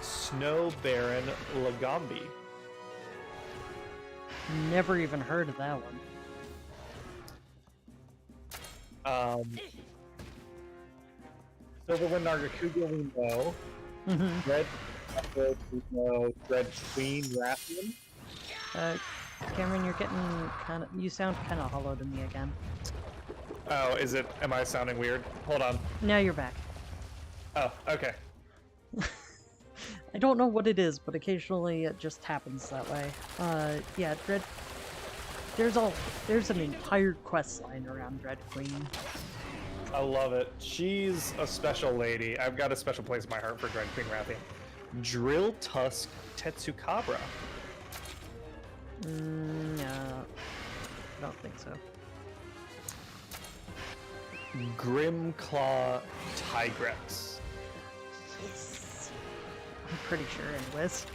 Snow Baron Lagombi. Never even heard of that one. Silverwind Nargacuga we know. Red we know. Red Queen Rathian. Cameron, you're getting you sound kind of hollow to me again. Oh, is it? Am I sounding weird? Hold on. Now you're back. Oh, okay. I don't know what it is, but occasionally it just happens that way. Yeah, Dread. There's an entire quest line around Dread Queen. I love it. She's a special lady. I've got a special place in my heart for Dread Queen Rathian. Drill Tusk Tetsukabra. No, I don't think so. Grimclaw Tigrex. Yes. I'm pretty sure, anyways.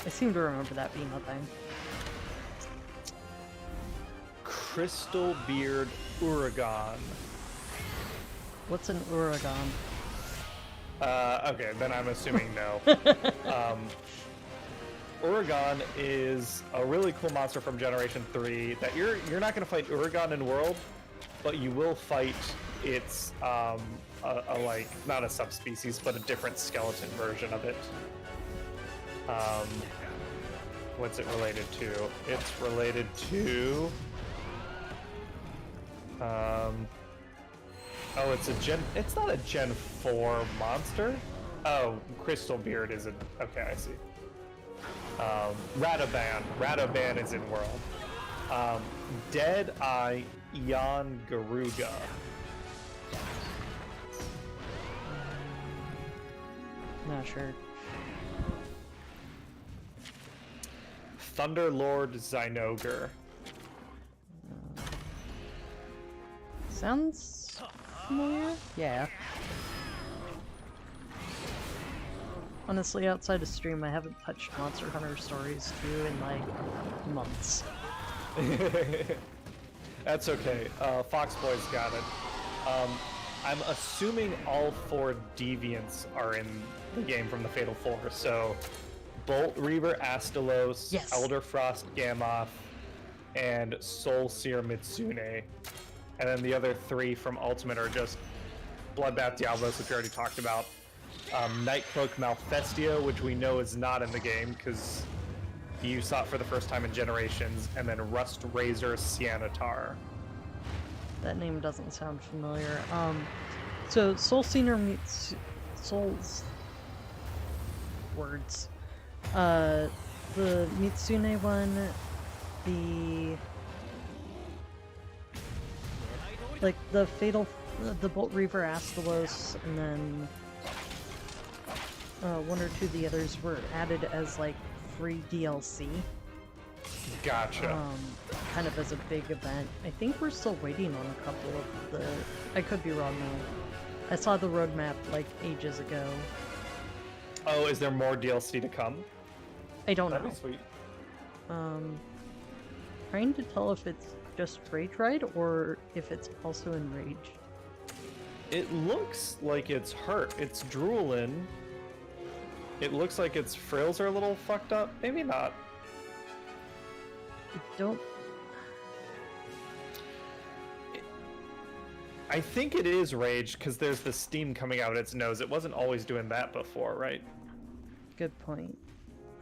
I seem to remember that being a thing. Crystal Beard Uragon. What's an Uragon? Okay, then I'm assuming no. Uragon is a really cool monster from Generation 3 that you're not going to fight Uragon in World, but you will fight its like not a subspecies but a different skeleton version of it. What's it related to? It's related to oh, it's not a Gen 4 monster. Oh, Crystal Beard is okay, I see. Radaban is in World. Dead-Eye Eon Garuga. Not sure. Thunderlord Zynoger. Sounds familiar? Yeah. Honestly, outside of stream, I haven't touched Monster Hunter Stories 2 in, like, months. That's okay. Foxboy's got it. I'm assuming all 4 deviants are in the game from the Fatal 4. So, Bolt Reaver Astalos, Yes. Elder Frost Gamoth, and Soul Seer Mitsune. And then the other 3 from Ultimate are just Bloodbath Diablos, which we already talked about. Nightcloak Malfestio, which we know is not in the game because you saw it for the first time in Generations, and then Rust Razor Sianatar. That name doesn't sound familiar. So Soul Seer meets Soul's words. The Mitsune one, the Fatal, the Bolt Reaver Astalos, and then one or two of the others were added as like free DLC. Gotcha. Kind of as a big event. I think we're still waiting on a couple of the... I could be wrong though. I saw the roadmap like ages ago. Oh, is there more DLC to come? I don't know. That'd be sweet. Trying to tell if it's just Rage Ride or if it's also in Rage. It looks like it's hurt. It's drooling. It looks like its frills are a little fucked up. Maybe not. I think it is Rage because there's the steam coming out of its nose. It wasn't always doing that before, right? Good point.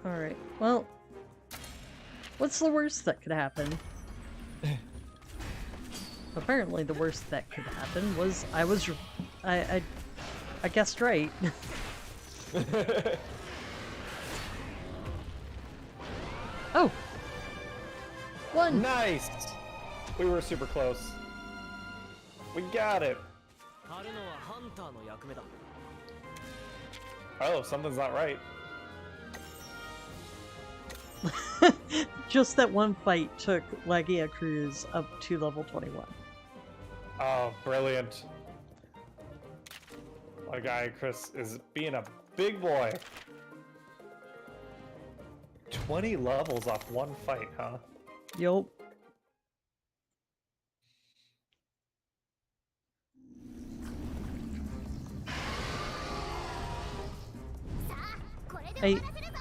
Alright, well, What's the worst that could happen? Apparently the worst that could happen was I guessed right. Oh! One! Nice! We were super close. We got it. Oh, something's not right. Just that one fight took Legia Cruz up to level 21. Oh, brilliant. Our guy Chris is being a big boy. 20 levels off one fight, huh? Yup.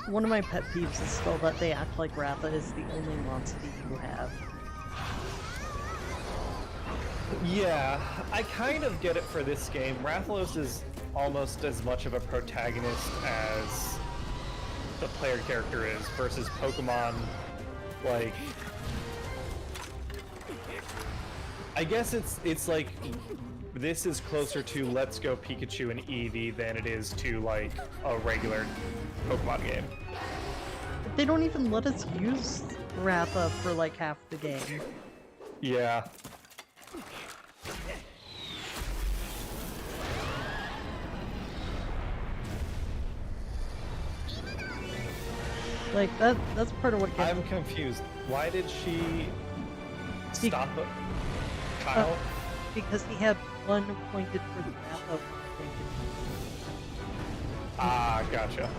One of my pet peeves is still that they act like Ratha is the only Monstie you have. Yeah, I kind of get it for this game. Rathalos is almost as much of a protagonist as the player character is versus Pokemon. Like, I guess it's like this is closer to Let's Go Pikachu and Eevee than it is to like a regular Pokemon game. They don't even let us use Ratha for like half the game. Yeah. Like that's part of what gets I'm confused. Why did she stop Kyle? because he had one pointed for the Ratha, pointed. Ah, gotcha.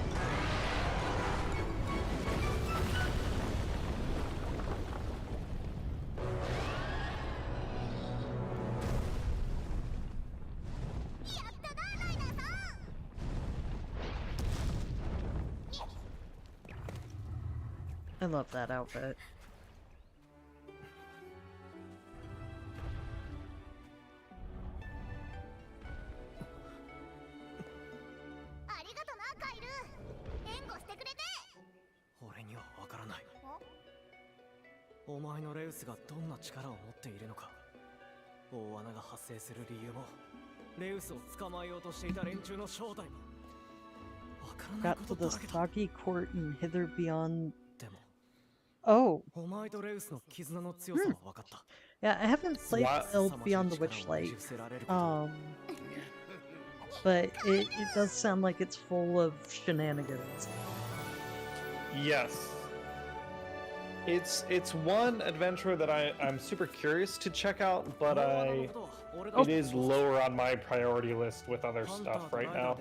I love that outfit. Got to the Saki court and hither beyond. Oh. Yeah, I haven't played Build Beyond the Witchlight. But it does sound like it's full of shenanigans. Yes. It's one adventure that I'm super curious to check out, but it is lower on my priority list with other stuff right now.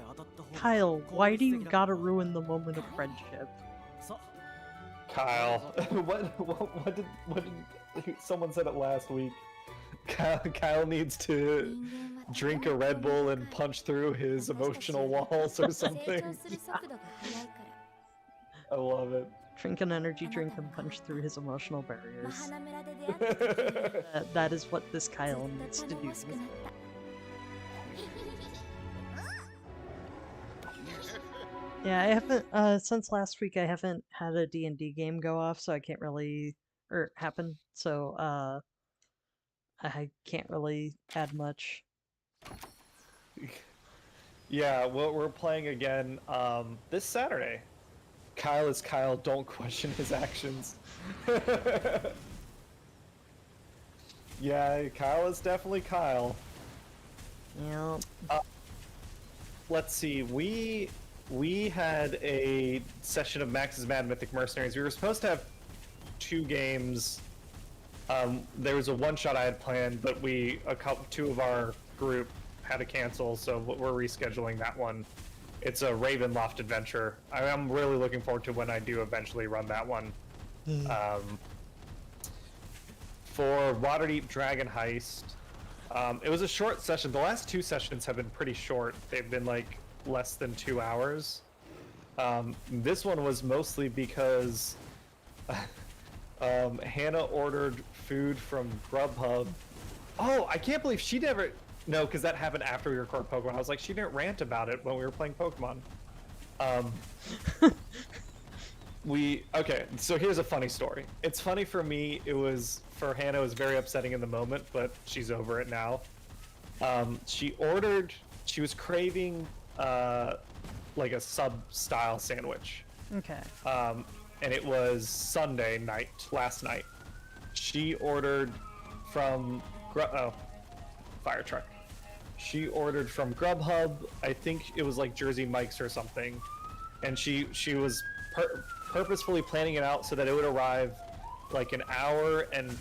Kyle, why do you gotta ruin the moment of friendship? Kyle, what did someone said it last week? Kyle needs to drink a Red Bull and punch through his emotional walls or something. I love it. Drink an energy drink and punch through his emotional barriers. That is what this Kyle needs to do. Yeah, I haven't, since last week I haven't had a D&D game go off, so I can't really, happen, so, I can't really add much. Yeah, well, we're playing again, this Saturday. Kyle is Kyle, don't question his actions. Yeah, Kyle is definitely Kyle. Yeah. Let's see, we had a session of Max's Mad Mythic Mercenaries. We were supposed to have 2 games. There was a one-shot I had planned, but two of our group had to cancel, so we're rescheduling that one. It's a Ravenloft adventure. I'm really looking forward to when I do eventually run that one. For Waterdeep Dragon Heist, it was a short session. The last 2 sessions have been pretty short. They've been like less than 2 hours. This one was mostly because Hannah ordered food from Grubhub. Oh, I can't believe she never... No, because that happened after we recorded Pokemon. I was like, she didn't rant about it when we were playing Pokemon. Okay, so here's a funny story. It's funny for me, for Hannah, it was very upsetting in the moment, but she's over it now. She was craving, like a sub-style sandwich. Okay. And it was Sunday night, last night. She ordered from, fire truck. She ordered from Grubhub, I think it was like Jersey Mike's or something. And she was purposefully planning it out so that it would arrive like an hour and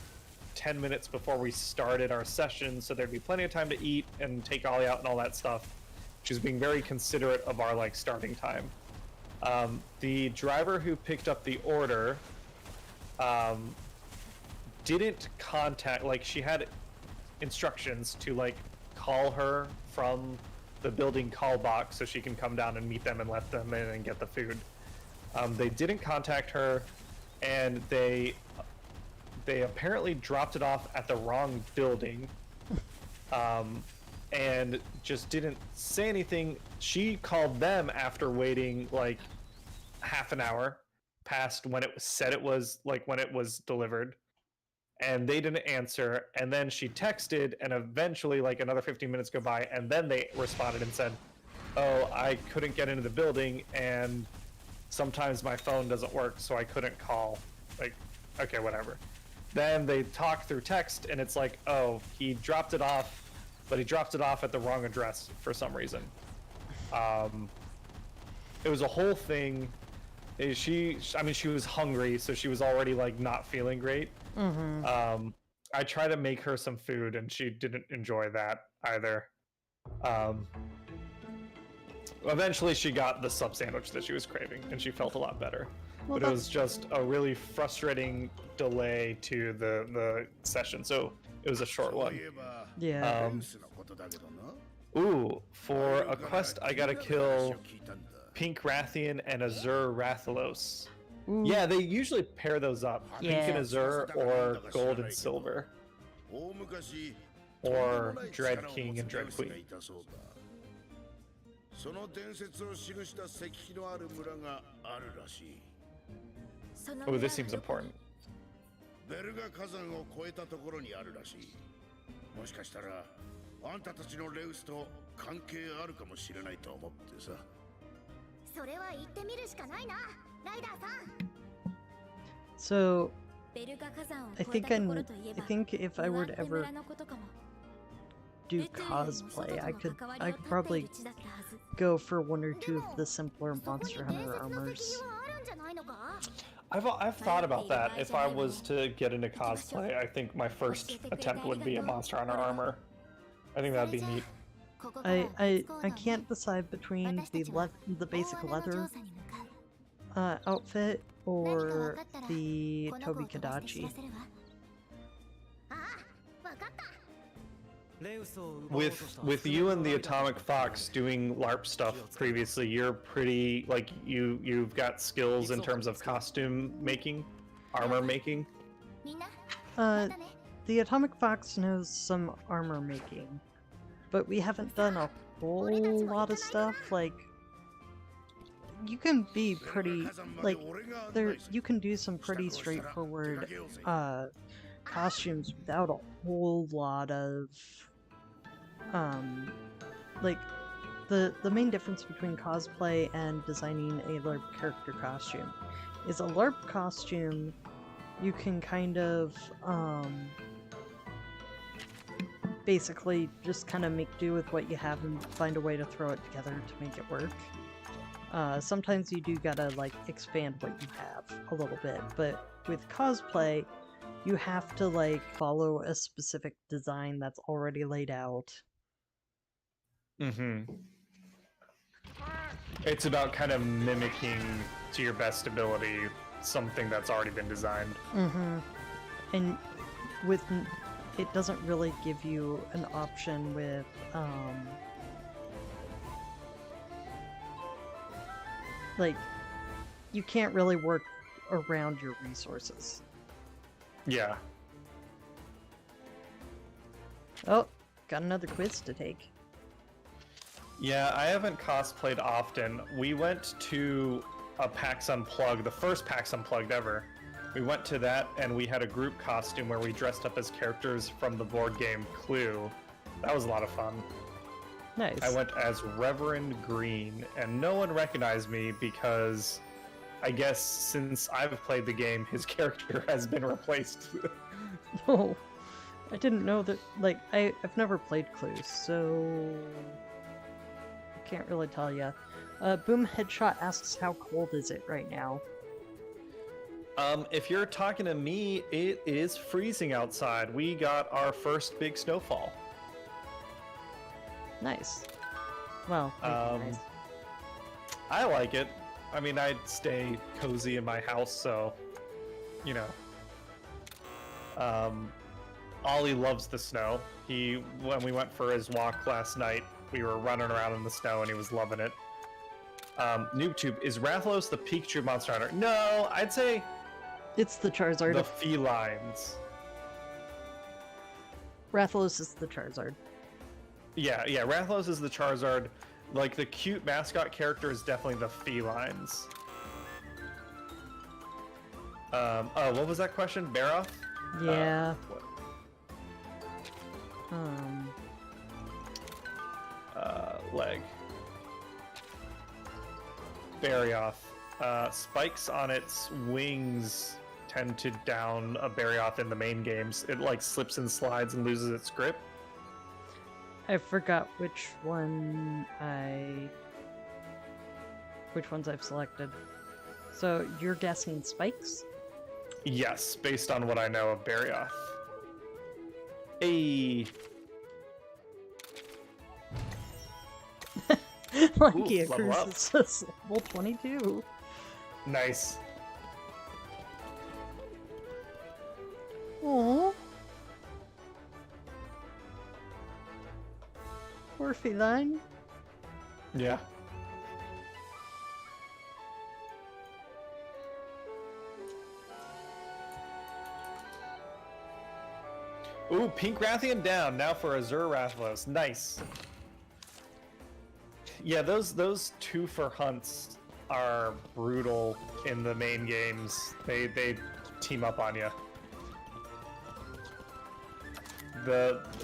10 minutes before we started our session, so there'd be plenty of time to eat and take Ollie out and all that stuff. She was being very considerate of our like starting time. The driver who picked up the order didn't contact, like she had instructions to like call her from the building call box so she can come down and meet them and let them in and get the food. They didn't contact her, and they apparently dropped it off at the wrong building, and just didn't say anything. She called them after waiting like half an hour past when it was said it was, like when it was delivered, and they didn't answer. And then she texted, and eventually like another 15 minutes go by, and then they responded and said, oh, I couldn't get into the building, and sometimes my phone doesn't work, so I couldn't call. Like, okay, whatever. Then they talk through text, and it's like, oh, he dropped it off, but he dropped it off at the wrong address for some reason. It was a whole thing. She was hungry, so she was already like not feeling great. Mm-hmm. I tried to make her some food, and she didn't enjoy that either. Eventually she got the sub sandwich that she was craving, and she felt a lot better. Well, but it was just a really frustrating delay to the session, so it was a short one. Yeah. Ooh, for a quest I gotta kill Pink Rathian and Azure Rathalos. Ooh. Yeah, they usually pair those up. Pink and Azure, or Gold and Silver. Or Dread King and Dread Queen. Oh, this seems important. So I think if I were to ever do cosplay, I'd probably go for one or two of the simpler Monster Hunter armors. I've thought about that. If I was to get into cosplay, I think my first attempt would be a Monster Hunter armor. I think that'd be neat. I can't decide between the basic leather outfit or the Tobi Kadachi. With you and the Atomic Fox doing LARP stuff previously, you're pretty, like, you've got skills in terms of costume making, armor making. The Atomic Fox knows some armor making, but we haven't done a whole lot of stuff. Like, you can be pretty, like, you can do some pretty straightforward costumes without a whole lot of like, the main difference between cosplay and designing a LARP character costume is a LARP costume you can kind of basically just kind of make do with what you have and find a way to throw it together to make it work. Sometimes you do gotta like expand what you have a little bit, but with cosplay you have to like follow a specific design that's already laid out. Mm-hmm. It's about kind of mimicking to your best ability something that's already been designed. Mm-hmm. And with it doesn't really give you an option with like, you can't really work around your resources. Yeah. Oh, got another quiz to take. Yeah, I haven't cosplayed often. We went to a PAX Unplugged, the first PAX Unplugged ever. We went to that and we had a group costume where we dressed up as characters from the board game Clue. That was a lot of fun. Nice. I went as Reverend Green, and no one recognized me because I guess since I've played the game, his character has been replaced. Oh, I didn't know that. Like, I've never played Clue, so I can't really tell ya. Boom Headshot asks, how cold is it right now? If you're talking to me, it is freezing outside. We got our first big snowfall. Nice. Well, nice. I like it. I mean, I'd stay cozy in my house, so, you know. Ollie loves the snow. When we went for his walk last night, we were running around in the snow and he was loving it. NoobTube, is Rathalos the Pikachu Monster Hunter? No, I'd say It's the Charizard. the felines. Rathalos is the Charizard. Yeah, Rathalos is the Charizard. Like, the cute mascot character is definitely the felines. What was that question? Baroth? Yeah. What? Leg. Barioth. Spikes on its wings tend to down a Barioth in the main games. It like slips and slides and loses its grip. I forgot which ones I've selected. So you're guessing spikes? Yes, based on what I know of Barioth. Hey. Lucky Ooh, level up. Cruz is level 22. Nice. Aww. Poor Feline. Yeah. Ooh, Pink Rathian down. Now for Azure Rathalos. Nice. Yeah, those 2 for hunts are brutal in the main games. They team up on you.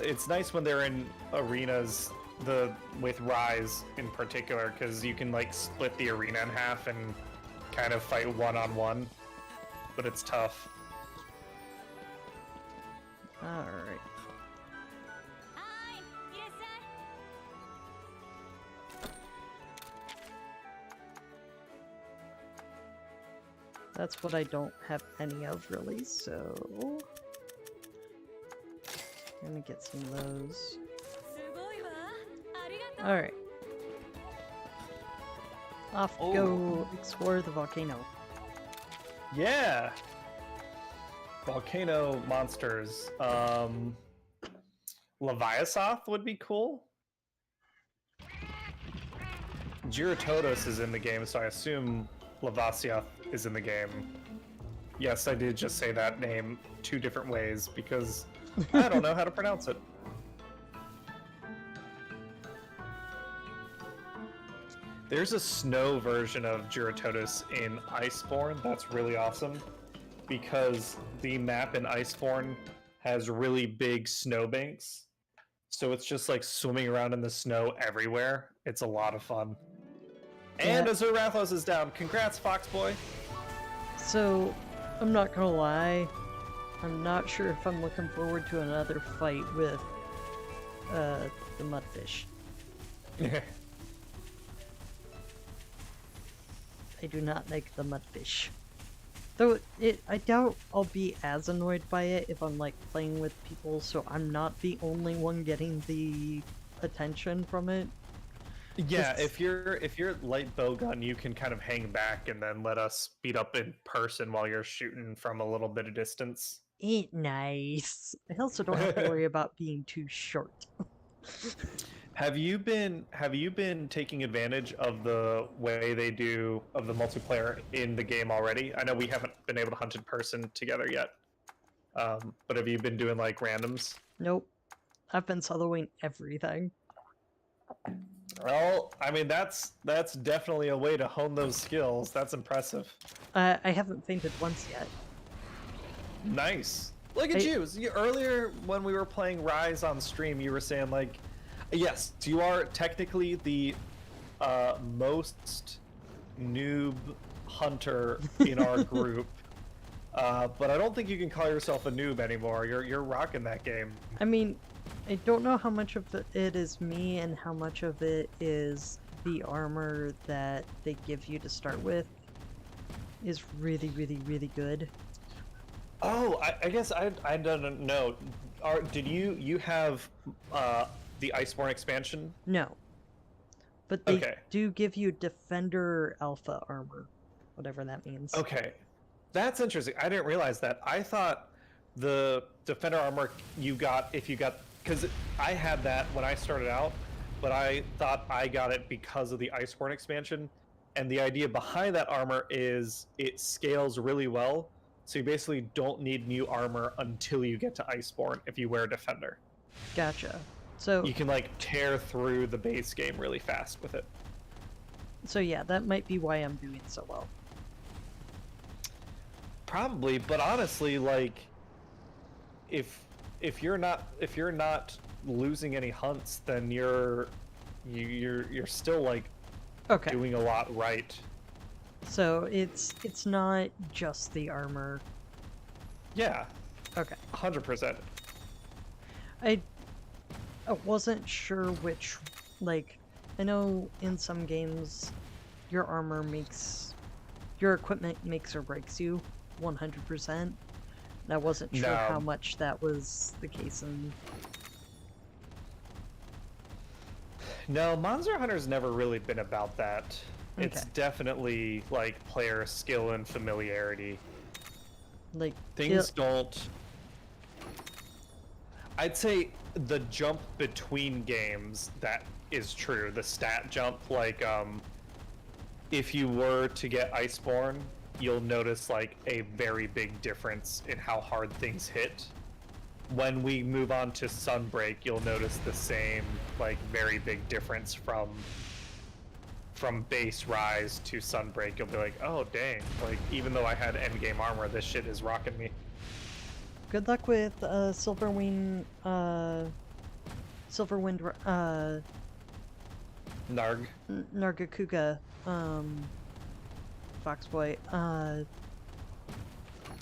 It's nice when they're in arenas with Rise in particular, because you can like split the arena in half and kind of fight one-on-one, but it's tough. Alright. That's what I don't have any of, really, so... I'm gonna get some of those. Alright. Off we go explore the volcano. Yeah! Volcano monsters. Leviathoth would be cool. Gyrotodos is in the game, so I assume Leviathoth is in the game. Yes, I did just say that name 2 different ways because I don't know how to pronounce it. There's a snow version of Gyrotodos in Iceborne that's really awesome because the map in Iceborne has really big snowbanks. So it's just like swimming around in the snow everywhere. It's a lot of fun. And Azure Rathalos is down. Congrats, Foxboy. So, I'm not gonna lie. I'm not sure if I'm looking forward to another fight with the mudfish. I do not like the mudfish. Though I doubt I'll be as annoyed by it if I'm like playing with people, so I'm not the only one getting the attention from it. Yeah, if you're light bowgun, you can kind of hang back and then let us beat up in person while you're shooting from a little bit of distance. Ain't nice. I also don't have to worry about being too short. Have you been taking advantage of the way they do of the multiplayer in the game already? I know we haven't been able to hunt in person together yet, but have you been doing like randoms? Nope. I've been soloing everything. Well, I mean, that's definitely a way to hone those skills. That's impressive. I haven't fainted once yet. Nice. Look at you. Earlier when we were playing Rise on stream, you were saying like, yes, you are technically the most noob hunter in our group. But I don't think you can call yourself a noob anymore. You're rocking that game. I mean, I don't know how much of it is me and how much of it is the armor that they give you to start with is really, really, really good. Oh, I guess I don't know. Did you have the Iceborne expansion? No. But they Okay. do give you Defender Alpha armor, whatever that means. Okay. That's interesting. I didn't realize that. I thought the Defender armor you got if you got... Because I had that when I started out, but I thought I got it because of the Iceborne expansion. And the idea behind that armor is it scales really well. So you basically don't need new armor until you get to Iceborne if you wear Defender. Gotcha. So You can like tear through the base game really fast with it. So yeah, that might be why I'm doing so well. Probably, but honestly, like if you're not losing any hunts, then you're still like Okay. doing a lot right. So it's not just the armor. Yeah, Okay. 100%. I wasn't sure which, like, I know in some games your equipment makes or breaks you 100%. And I wasn't sure No. how much that was the case in... No, Monster Hunter's never really been about that. It's Okay. definitely like player skill and familiarity. Like, Things don't... I'd say the jump between games, that is true. The stat jump, like, if you were to get Iceborne, you'll notice, like, a very big difference in how hard things hit. When we move on to Sunbreak, you'll notice the same, like, very big difference from base Rise to Sunbreak. You'll be like, oh, dang. Like, even though I had endgame armor, this shit is rocking me. good luck with Silverwind, Narg. Nargacuga, Foxboy.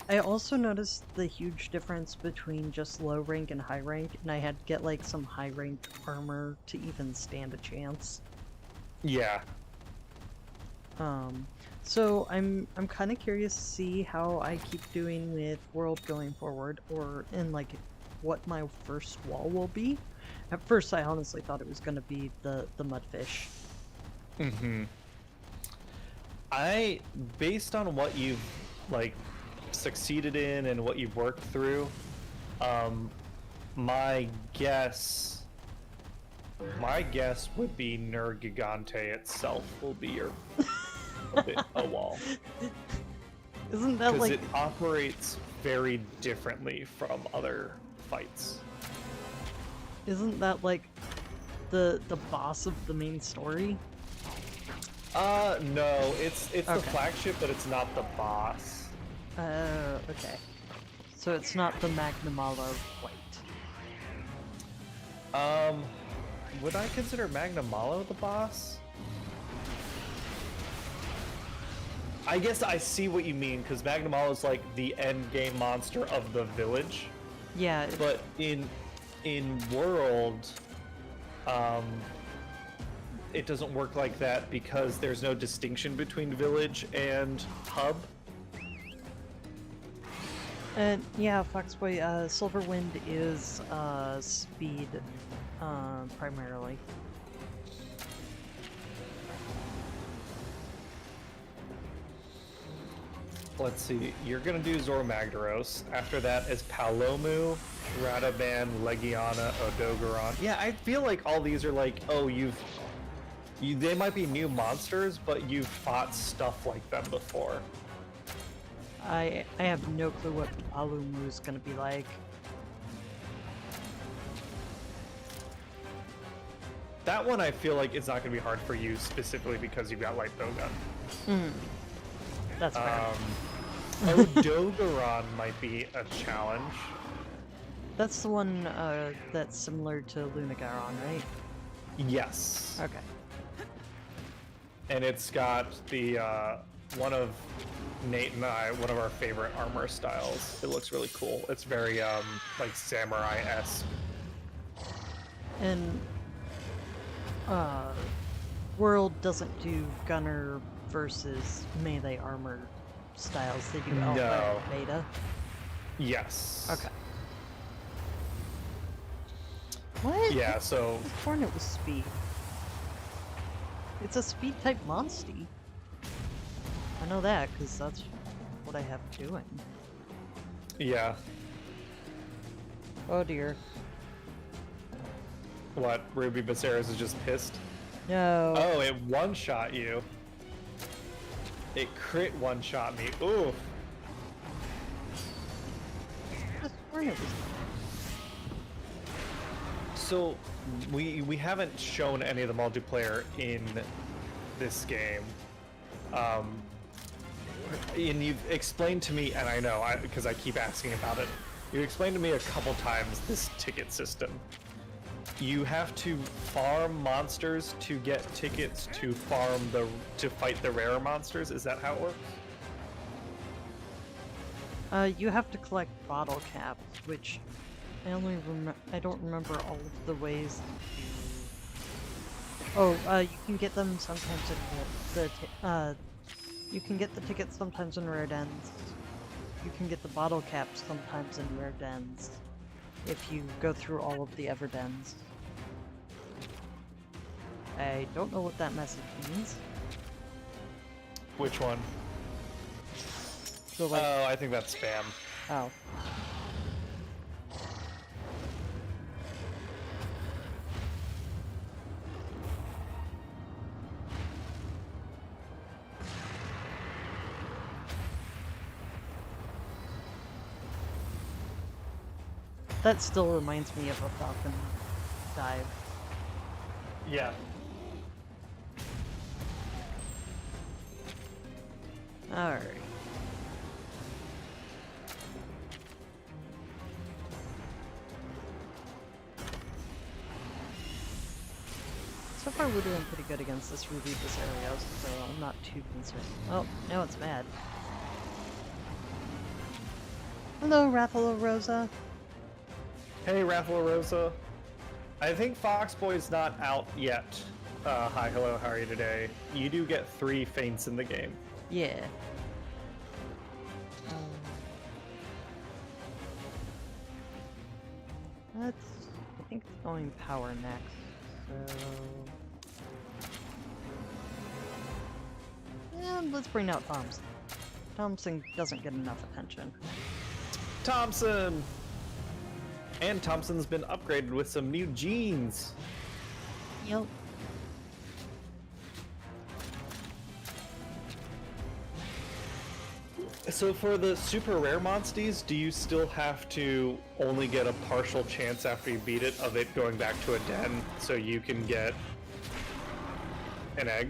I also noticed the huge difference between just low rank and high rank, and I had to get like some high rank armor to even stand a chance. Yeah. So I'm kind of curious to see how I keep doing with World going forward, or in like what my first wall will be. At first, I honestly thought it was going to be the mudfish. Based on what you've like succeeded in and what you've worked through, my guess would be Nergigante itself will be a wall. Isn't that Because like... it operates very differently from other fights. Isn't that like the boss of the main story? No, it's the Okay. flagship, but it's not the boss. Okay. So it's not the Magnamalo fight. Would I consider Magnamalo the boss? I guess I see what you mean, because Magnamalo is like the end game monster of the village. Yeah. But in World, it doesn't work like that because there's no distinction between village and hub. And yeah, Foxboy, Silverwind is speed primarily. Let's see, you're gonna do Zormagdaros. After that is Palomu, Radaban, Legiana, Odogaron. Yeah, I feel like all these are like, oh, they might be new monsters, but you've fought stuff like them before. I have no clue what Alumu is gonna be like. That one I feel like it's not going to be hard for you specifically because you've got light bowgun. That's fair. Odogaron might be a challenge. That's the one that's similar to Lunagaron, right? Yes. Okay. And it's got the one of Nate and I, one of our favorite armor styles. It looks really cool. It's very like samurai-esque. And World doesn't do gunner versus melee armor styles. They do alpha No. and beta. Yes. Okay. What? Yeah, so I sworn it was speed. It's a speed type Monstie. I know that because that's what I have doing. yeah. Oh dear. What? Ruby Baceras is just pissed? No. Oh, it one-shot you. It crit one-shot me. Ooh. I sworn it was. So we haven't shown any of the multiplayer in this game, and you've explained to me, and I know because I keep asking about it. You explained to me a couple times this ticket system. You have to farm monsters to get tickets to fight the rarer monsters. Is that how it works? You have to collect bottle caps, which I don't remember all of the ways. Oh, you can get them sometimes in you can get the tickets sometimes in rare dens. You can get the bottle caps sometimes in rare dens if you go through all of the ever dens. I don't know what that message means. Which one? So, like, Oh, I think that's spam. oh. That still reminds me of a falcon dive. Yeah. Alright. So far we're doing pretty good against this Ruby Baceras, so I'm not too concerned. Oh, now it's mad. Hello, Raffalo Rosa. Hey, Raffle Rosa. I think Foxboy's not out yet. Hi, hello, how are you today? You do get 3 feints in the game. Yeah. I think it's going power next, so... And let's bring out Thompson. Thompson doesn't get enough attention. Thompson! And Thompson's been upgraded with some new genes. Yep. So for the super rare Monsties, do you still have to only get a partial chance after you beat it of it going back to a den so you can get an egg?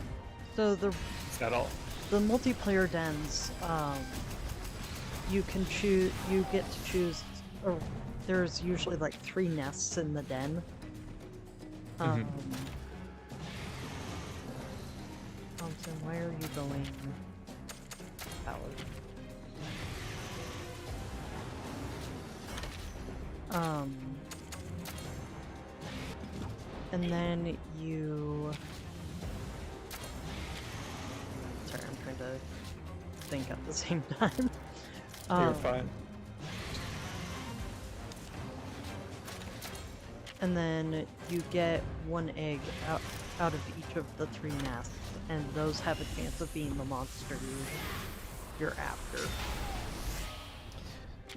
So Is that all? the multiplayer dens, you get to choose, or there's usually like 3 nests in the den. Thompson, why are you going power? And then you... Sorry, I'm trying to think at the same time. You're fine. And then you get 1 egg out of each of the 3 nests, and those have a chance of being the monster you're after.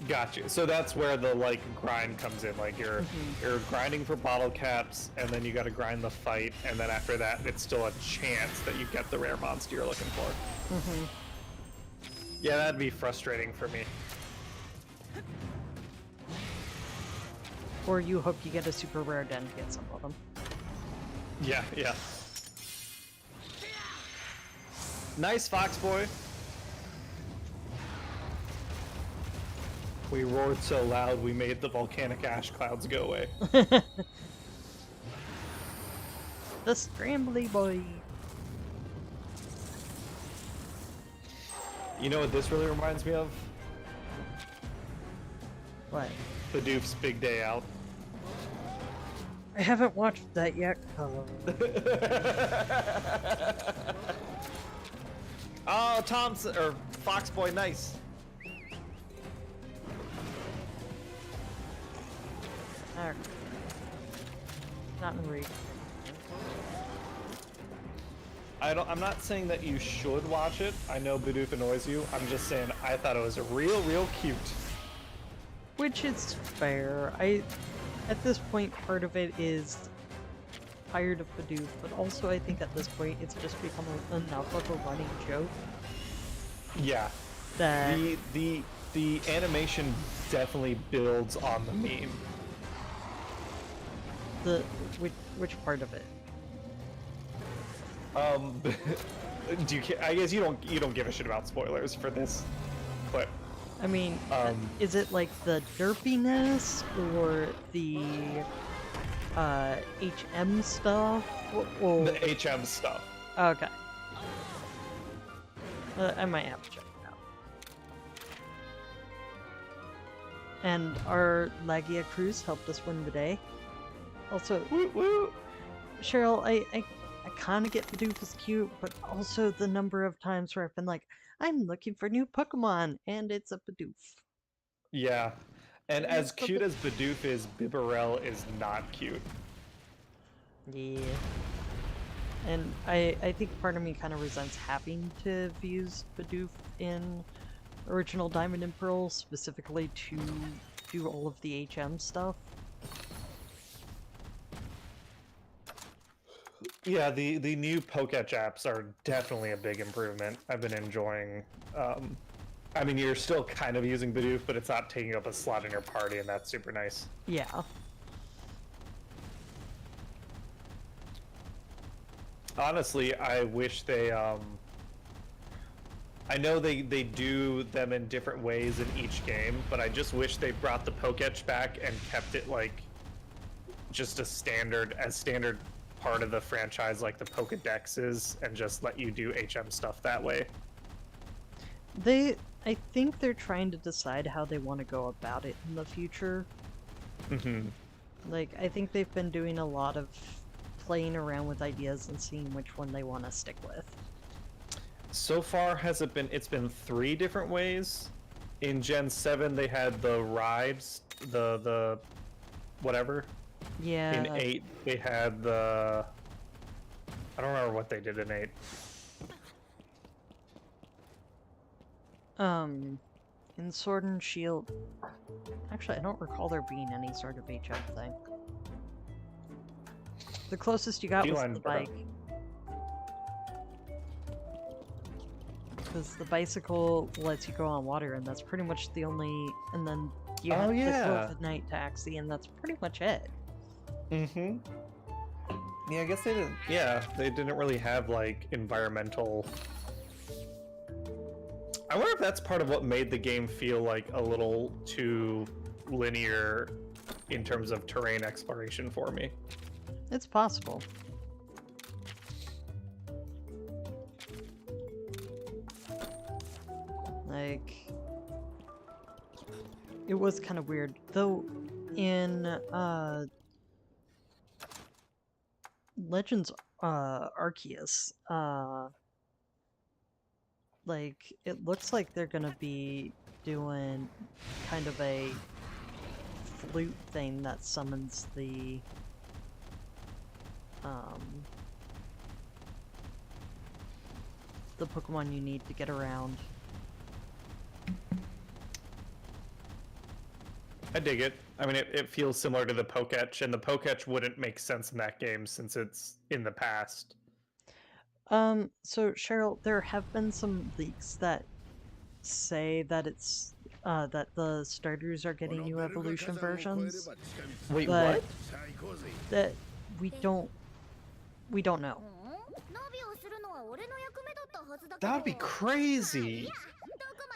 Gotcha. So that's where the like grind comes in. Like you're grinding for bottle caps, and then you got to grind the fight, and then after that, it's still a chance that you get the rare monster you're looking for. Yeah, that'd be frustrating for me. Or you hope you get a super rare den to get some of them. Yeah, yeah. Nice, Fox Boy. We roared so loud we made the volcanic ash clouds go away. The Scrambly Boy. You know what this really reminds me of? What? Bidoof's Big Day Out. I haven't watched that yet. Oh, Thompson or Fox Boy, nice. Alright. Not in reach. I'm not saying that you should watch it. I know Bidoof annoys you. I'm just saying I thought it was real cute. Which is fair. At this point, part of it is tired of Bidoof, but also I think at this point it's just become enough of a running joke. Yeah. That The animation definitely builds on the meme. Which part of it? Do you? I guess you don't give a shit about spoilers for this, but I mean, is it like the derpiness or the HM stuff? Or... the HM stuff. Okay. I might have to check it out. And our Lagia Cruz helped us win the day. Also, Woo woo. Cheryl, I kind of get Bidoof is cute, but also the number of times where I've been like, I'm looking for new Pokemon, and it's a Bidoof. Yeah, and It as is the cute as Bidoof is, Bibarel is not cute. Yeah. And I think part of me kind of resents having to have used Bidoof in original Diamond and Pearl, specifically to do all of the HM stuff. Yeah, the new Poketch apps are definitely a big improvement. I've been enjoying. I mean, you're still kind of using Bidoof, but it's not taking up a slot in your party, and that's super nice. Yeah. Honestly, I wish they. I know they do them in different ways in each game, but I just wish they brought the Poketch back and kept it like just a standard part of the franchise like the Pokedex is, and just let you do HM stuff that way. I think they're trying to decide how they want to go about it in the future. Mm-hmm. Like, I think they've been doing a lot of playing around with ideas and seeing which one they want to stick with. So far, it's been 3 different ways. In Gen 7, they had the rides, the whatever. Yeah. In 8, they had the... I don't remember what they did in 8. In Sword and Shield... Actually, I don't recall there being any sort of HM thing. The closest you got Feline was the bike. Because the bicycle lets you go on water, and that's pretty much the only... And then you have the Clover Night Taxi, and that's pretty much it. Mm-hmm. Yeah, I guess they didn't... Yeah, they didn't really have, like, environmental... I wonder if that's part of what made the game feel, like, a little too linear in terms of terrain exploration for me. It's possible. Like... It was kind of weird. Though, in, Legends Arceus, like, it looks like they're gonna be doing kind of a flute thing that summons the Pokemon you need to get around. I dig it. I mean, it feels similar to the Poketch, and the Poketch wouldn't make sense in that game since it's in the past. So Cheryl, there have been some leaks that say that it's that the starters are getting new evolution versions. Wait, but what? that we don't we don't know. ナビをするのは俺の役目だったはずだけど。 That'd be crazy.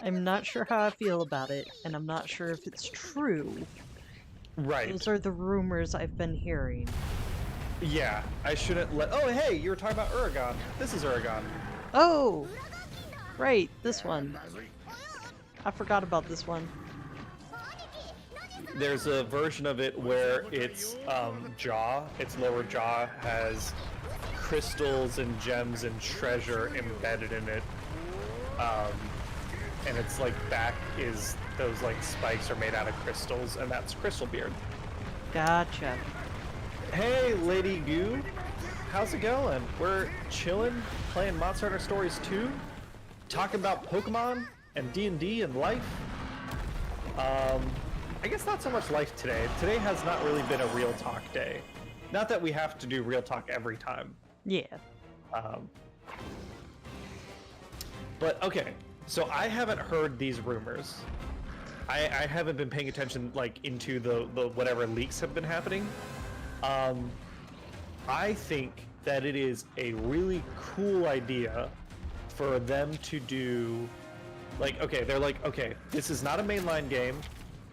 I'm not sure how I feel about it, and I'm not sure if it's true. Right. Those are the rumors I've been hearing. Yeah, I shouldn't let. Oh, hey, you were talking about Uragon. This is Uragon. Oh! Right, this one. I forgot about this one. There's a version of it where its jaw, its lower jaw, has crystals and gems and treasure embedded in it. And its like back is those like spikes are made out of crystals, and that's Crystalbeard. Gotcha. Hey, Lady Goo, how's it going? We're chilling, playing Monster Hunter Stories 2, talking about Pokemon and D&D and life. I guess not so much life today. Today has not really been a real talk day. Not that we have to do real talk every time. Yeah. But okay, so I haven't heard these rumors. I haven't been paying attention like into the whatever leaks have been happening. I think that it is a really cool idea for them to do, like, okay, they're like, okay, this is not a mainline game.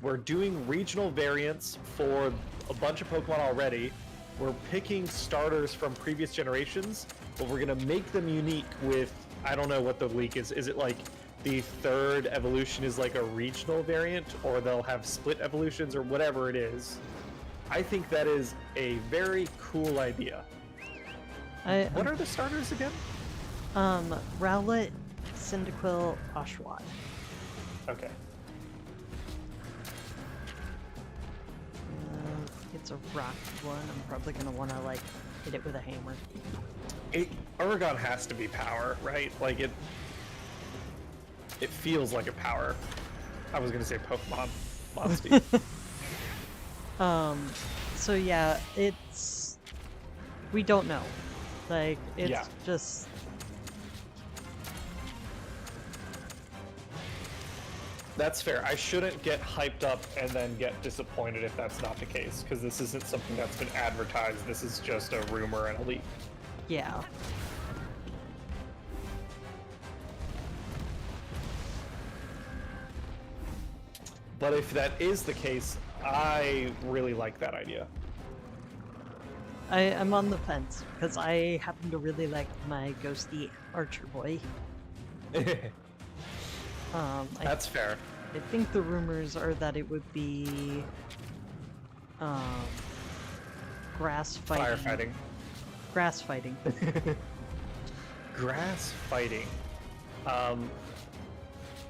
We're doing regional variants for a bunch of Pokemon already. We're picking starters from previous generations, but we're gonna make them unique with, I don't know what the leak is. Is it like the third evolution is like a regional variant, or they'll have split evolutions, or whatever it is? I think that is a very cool idea. What are the starters again? Rowlet, Cyndaquil, Oshawott. Okay. It's a rock one. I'm probably gonna want to like hit it with a hammer. Uragon has to be power, right? Like it feels like a power. I was gonna say Pokemon. Monstie. So yeah, we don't know. Like, it's Yeah. just... That's fair. I shouldn't get hyped up and then get disappointed if that's not the case, because this isn't something that's been advertised. This is just a rumor and a leak. Yeah. But if that is the case, I really like that idea. I'm on the fence, because I happen to really like my ghosty archer boy. That's fair. I think the rumors are that it would be grass fighting. Firefighting. Grass fighting. Grass fighting. And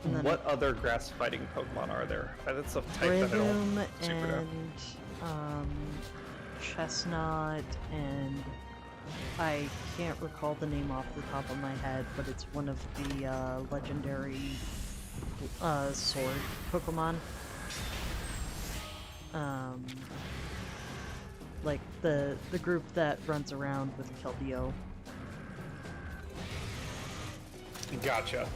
then What other grass fighting Pokemon are there? That's a type that I Rhythm don't super know. and Chestnut, and I can't recall the name off the top of my head, but it's one of the legendary sword Pokemon. Like the group that runs around with Keldeo. Gotcha.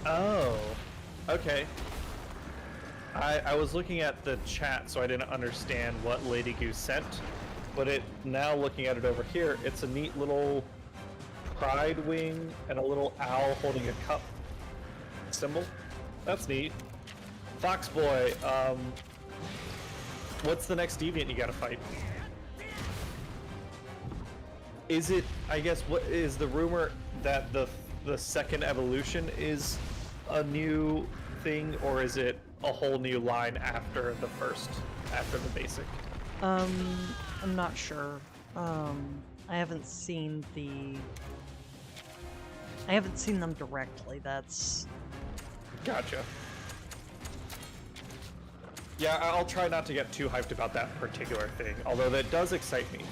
Oh. Okay. I was looking at the chat, so I didn't understand what Lady Goose sent, but now looking at it over here, it's a neat little pride wing and a little owl holding a cup symbol. That's neat. Foxboy, what's the next deviant you gotta fight? Is it, I guess, what is the rumor that the second evolution is a new thing, or is it a whole new line after the basic? I'm not sure. I haven't seen them directly. That's... Gotcha. Yeah, I'll try not to get too hyped about that particular thing, although that does excite me.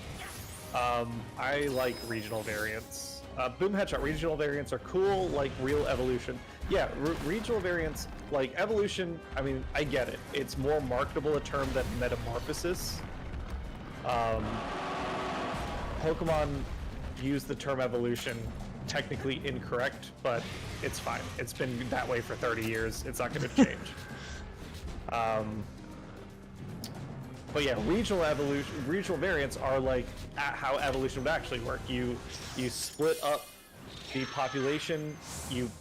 I like regional variants. Boom Headshot regional variants are cool, like real evolution. Yeah, regional variants, like evolution, I mean, I get it. It's more marketable a term than metamorphosis. Pokemon use the term evolution technically incorrect, but it's fine. It's been that way for 30 years. It's not going to change. But yeah, regional variants are like how evolution would actually work. You split up the population, you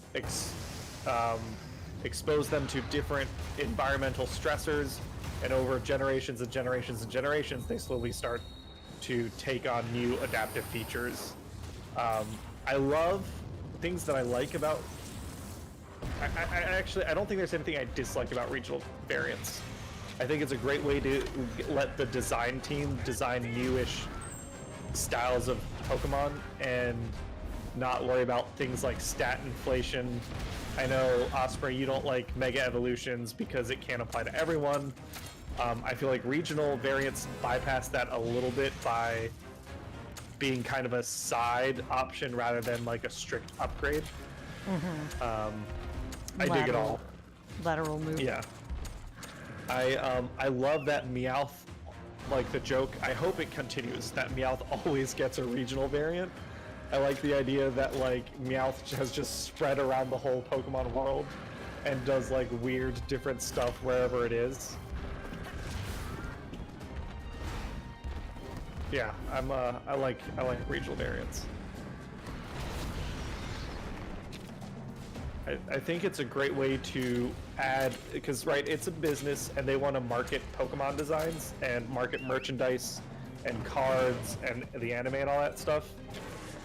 expose them to different environmental stressors, and over generations and generations and generations, they slowly start to take on new adaptive features. I love things that I like about. I don't think there's anything I dislike about regional variants. I think it's a great way to let the design team design newish styles of Pokemon and not worry about things like stat inflation. I know, Osprey, you don't like Mega Evolutions because it can't apply to everyone. I feel like regional variants bypass that a little bit by being kind of a side option rather than like a strict upgrade. I dig it all. Lateral move. Yeah. I love that Meowth, like the joke. I hope it continues. That Meowth always gets a regional variant. I like the idea that like Meowth has just spread around the whole Pokemon world and does like weird different stuff wherever it is. Yeah, I like regional variants. I think it's a great way to add, because right, it's a business and they want to market Pokemon designs and market merchandise and cards and the anime and all that stuff.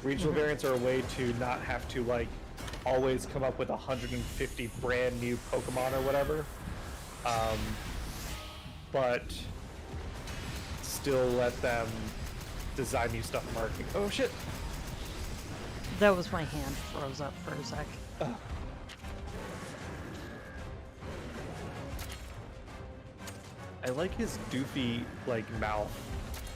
Regional variants are a way to not have to like always come up with 150 brand new Pokemon or whatever, but still let them design new stuff and marketing. Oh shit! That was my hand froze up for a sec. I like his doofy, like, mouth.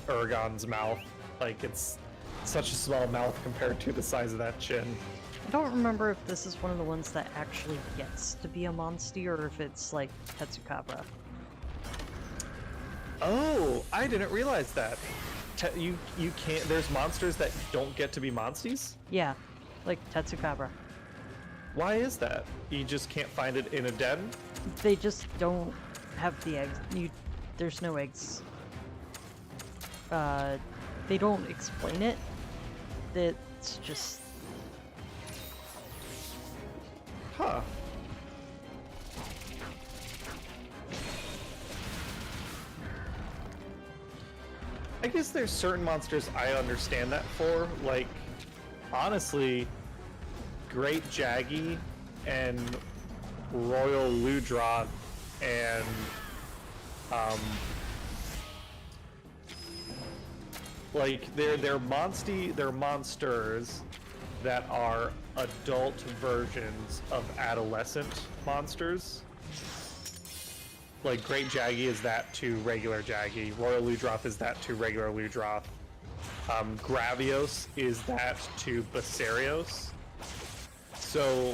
Urgon's mouth. Like, it's such a small mouth compared to the size of that chin. I don't remember if this is one of the ones that actually gets to be a Monstie or if it's like Tetsukabra. Oh, I didn't realize that. You can't. There's monsters that don't get to be Monsties? Yeah, like Tetsukabra. Why is that? You just can't find it in a den? They just don't have the eggs. There's no eggs. They don't explain it. It's just... Huh. I guess there's certain monsters I understand that for, like, honestly, Great Jaggy and Royal Ludroth and like they're monsters that are adult versions of adolescent monsters. Like Great Jaggy is that to regular Jaggy, Royal Ludroth is that to regular Ludroth, Gravios is that to Basarios. So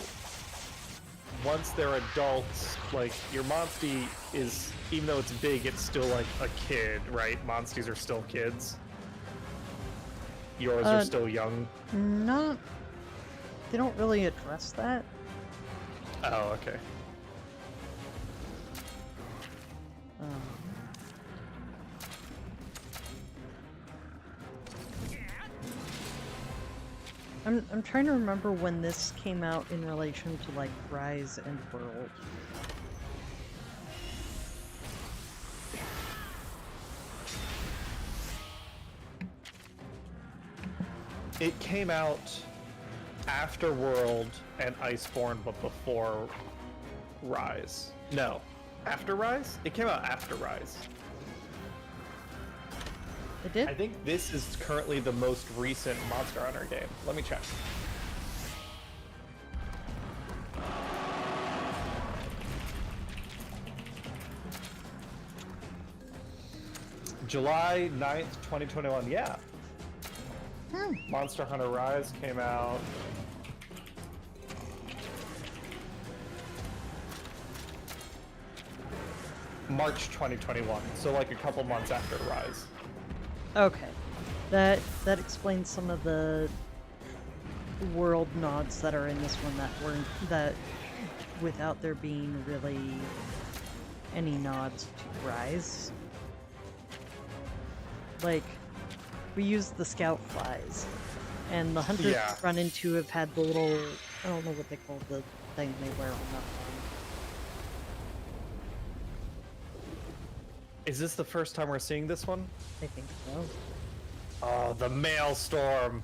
once they're adults, like your Monstie is, even though it's big, it's still like a kid, right? Monsties are still kids. Yours are still young. Not. They don't really address that. Oh, okay. I'm trying to remember when this came out in relation to like Rise and World. It came out after World and Iceborne, but before Rise. No, after Rise? It came out after Rise. It did? I think this is currently the most recent Monster Hunter game. Let me check. July 9th, 2021. Yeah. Monster Hunter Rise came out March 2021. So like a couple months after Rise. Okay. That explains some of the world nods that are in this one that weren't, that without there being really any nods to Rise. Like, we used the scout flies, and the hunters Yeah. we run into have had the little, I don't know what they call the thing they wear on the arm. Is this the first time we're seeing this one? I think so. Oh, the Maelstrom.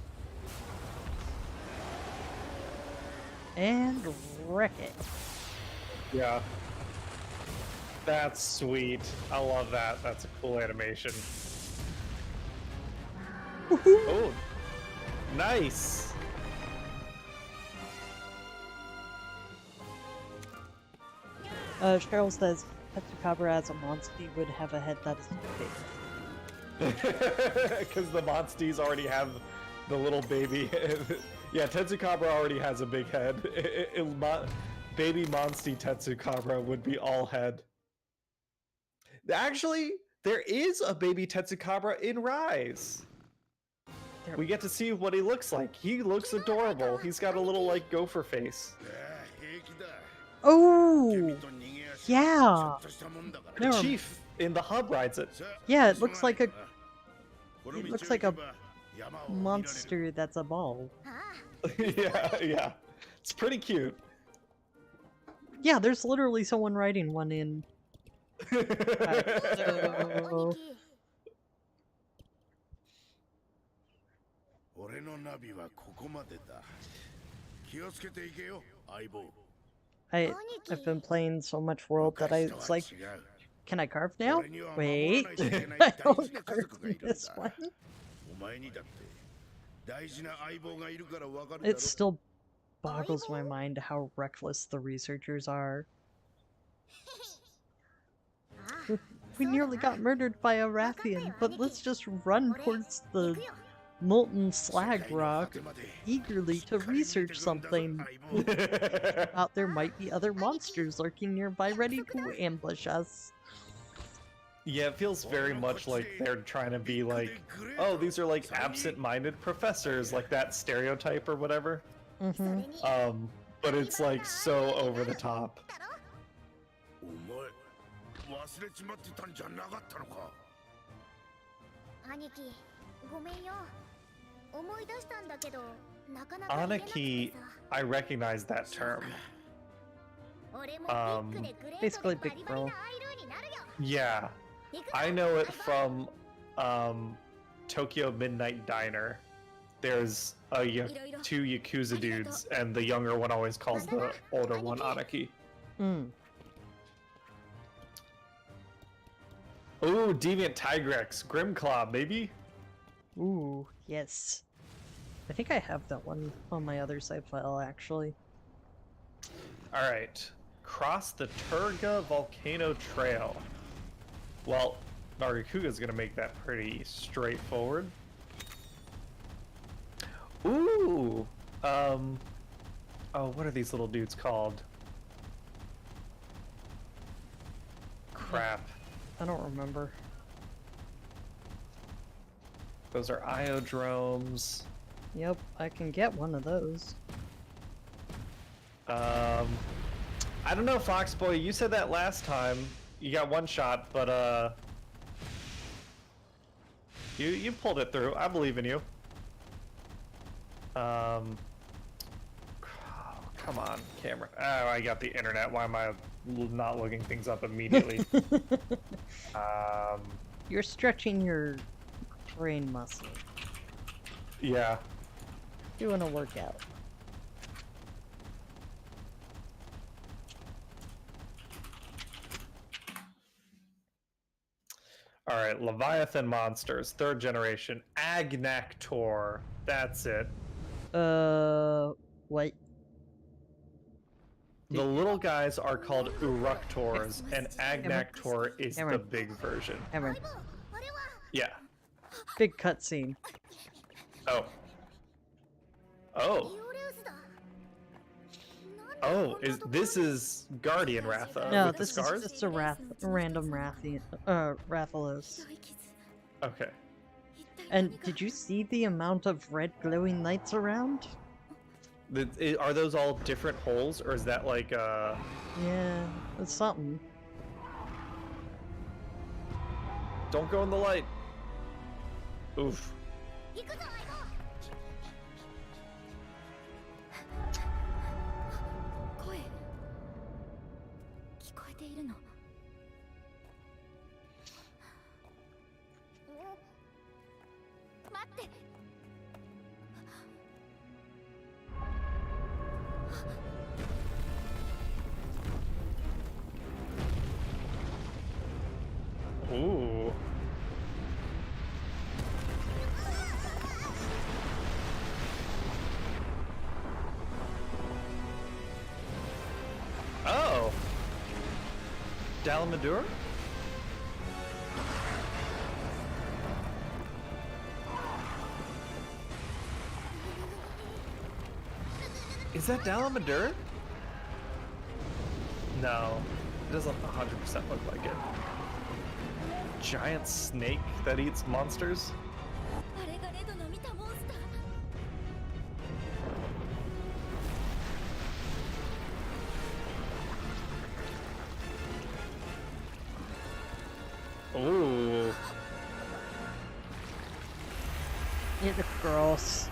And wreck it. Yeah. That's sweet. I love that. That's a cool animation. Oh, nice. Cheryl says, Tetsukabra as a Monstie would have a head that is big. Because the Monsties already have the little baby. Yeah, Tetsukabra already has a big head. Baby Monstie Tetsukabra would be all head. Actually, there is a baby Tetsukabra in Rise. We get to see what he looks like. He looks adorable. He's got a little, like, gopher face. Oh! Yeah! The No. chief in the hub rides it. Yeah, it looks like a monster that's a ball. Yeah. It's pretty cute. Yeah, there's literally someone riding one in. So... 俺のナビはここまでだ。気をつけていけよ、相棒。 I've been playing so much World that I was like, can I carve now? 俺には Wait, 守らないといけない I 大 don't 事な家 carve 族がい in るん this だ。 one. お前にだって大事な相棒がいるからわかるだろ。 It still boggles my mind how reckless the researchers are. We nearly got murdered by a Rathian, but let's just run towards the molten slag rock eagerly to research something. Out there might be other monsters lurking nearby ready to ambush us. Yeah, it feels very much like they're trying to be like, oh, these are like absent-minded professors, like that stereotype or whatever. Mm-hmm. But it's like so over the top. お前忘れちまってたんじゃなかったのか。兄貴、ごめんよ。思い出したんだけど、なかなか言えなくて Anarchy, さ。 I recognize that term. 俺もビッグでグレート basically でバ big リバリ bro. なアイルーになるよ。 Yeah, 行くぞ I know it from Tokyo Midnight Diner. There's two Yakuza dudes, and the younger one always calls the older one Anarchy. Mm. Ooh, Deviant Tigrex, Grimclaw, maybe? Ooh, yes. I think I have that one on my other side file, actually. Alright. Cross the Turga Volcano Trail. Well, Nargacuga's gonna make that pretty straightforward. Ooh! Oh, what are these little dudes called? Crap. I don't remember. Those are Iodromes. Yep, I can get one of those. I don't know, Foxboy, you said that last time. You got one shot, but you pulled it through. I believe in you. Oh, come on, camera. Oh, I got the internet. Why am I not looking things up immediately? You're stretching your brain muscle. Yeah. Doing a workout. Alright, Leviathan monsters, 3rd generation. Agnactor. That's it. What? The little guys are called Uructors, and Agnactor is the Cameron. big version. Cameron, あれは Yeah. big cutscene. Oh. イ Oh. オレウスだ。なんで Oh, こんなところに this is Guardian Ratha No, with the this scars? is just a random Rathalos. Okay. And did you see the amount of red glowing lights around? Are those all different holes, or is that like Yeah, it's something. Don't go in the light. Oof. 行くぞ相棒。声聞こえているの。待って。Ooh. Oh. Dalamadur? Is that Dalamadur? No, it doesn't 100% look like it. Giant snake that eats monsters? あれがレドの見たモンスター。 Ooh. It's gross.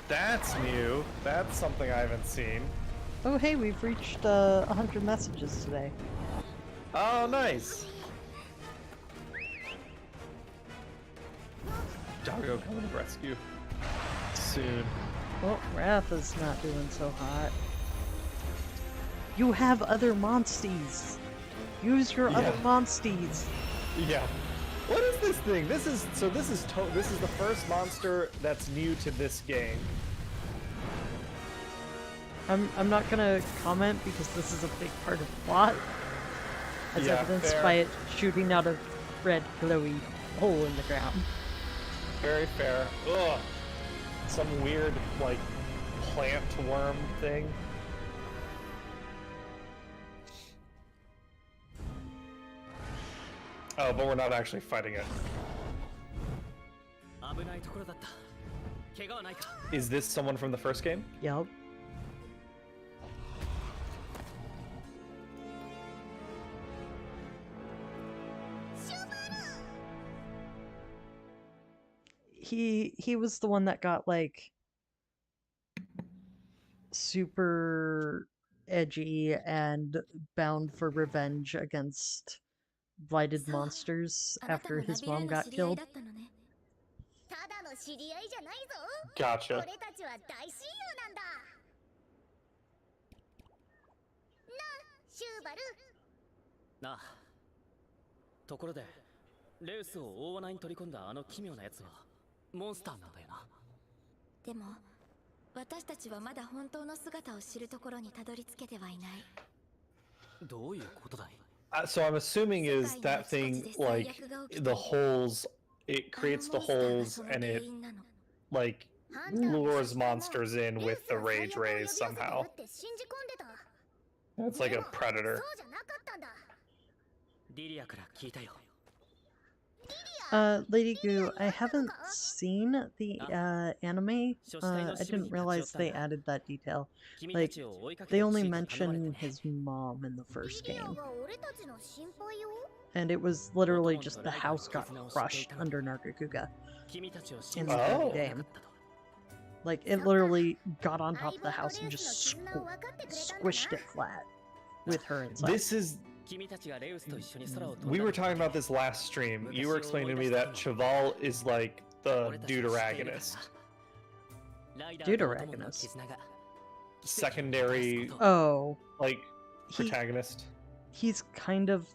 That's new. That's something I haven't seen. Oh hey, we've reached 100 messages today. Oh, nice. Doggo coming to rescue. Soon. Well, Wrath is not doing so hot. You have other Monsties! Use your other Monsties! Yeah. What is this thing? This is the first monster that's new to this game. I'm not gonna comment because this is a big part of the plot. As Yeah, evidenced fair. by it shooting out a red glowy hole in the ground. Very fair. Ugh. Some weird, like, plant worm thing. Oh, but we're not actually fighting it. Is this someone from the first game? Yup. He was the one that got like super edgy and bound for revenge against blighted monsters after his mom got killed. ただの知り合いじゃないぞ。 Gotcha. 俺たちは大親友なんだ。なあ、シューバル。なあ。ところで、レウスを大罠に取り込んだあの奇妙なやつはモンスターなんだよな。でも、私たちはまだ本当の姿を知るところにたどり着けてはいない。どういうことだい? So I'm assuming is that thing like the holes, it creates the holes and it like lures monsters in with the rage rays somehow. It's like a predator. そうじゃなかったんだ。 リリアから聞いたよ。 Lady Goo, I haven't seen the anime. I didn't realize they added that detail. Like, they only mention his mom in the first game. And it was literally just the house got crushed under Nargacuga in the third game. Like, it literally got on top of the house and just squished it flat with her inside. This is... We were talking about this last stream. You were explaining to me that Cheval is like the deuteragonist. Deuteragonist? Secondary, Oh. like, protagonist. He's kind of...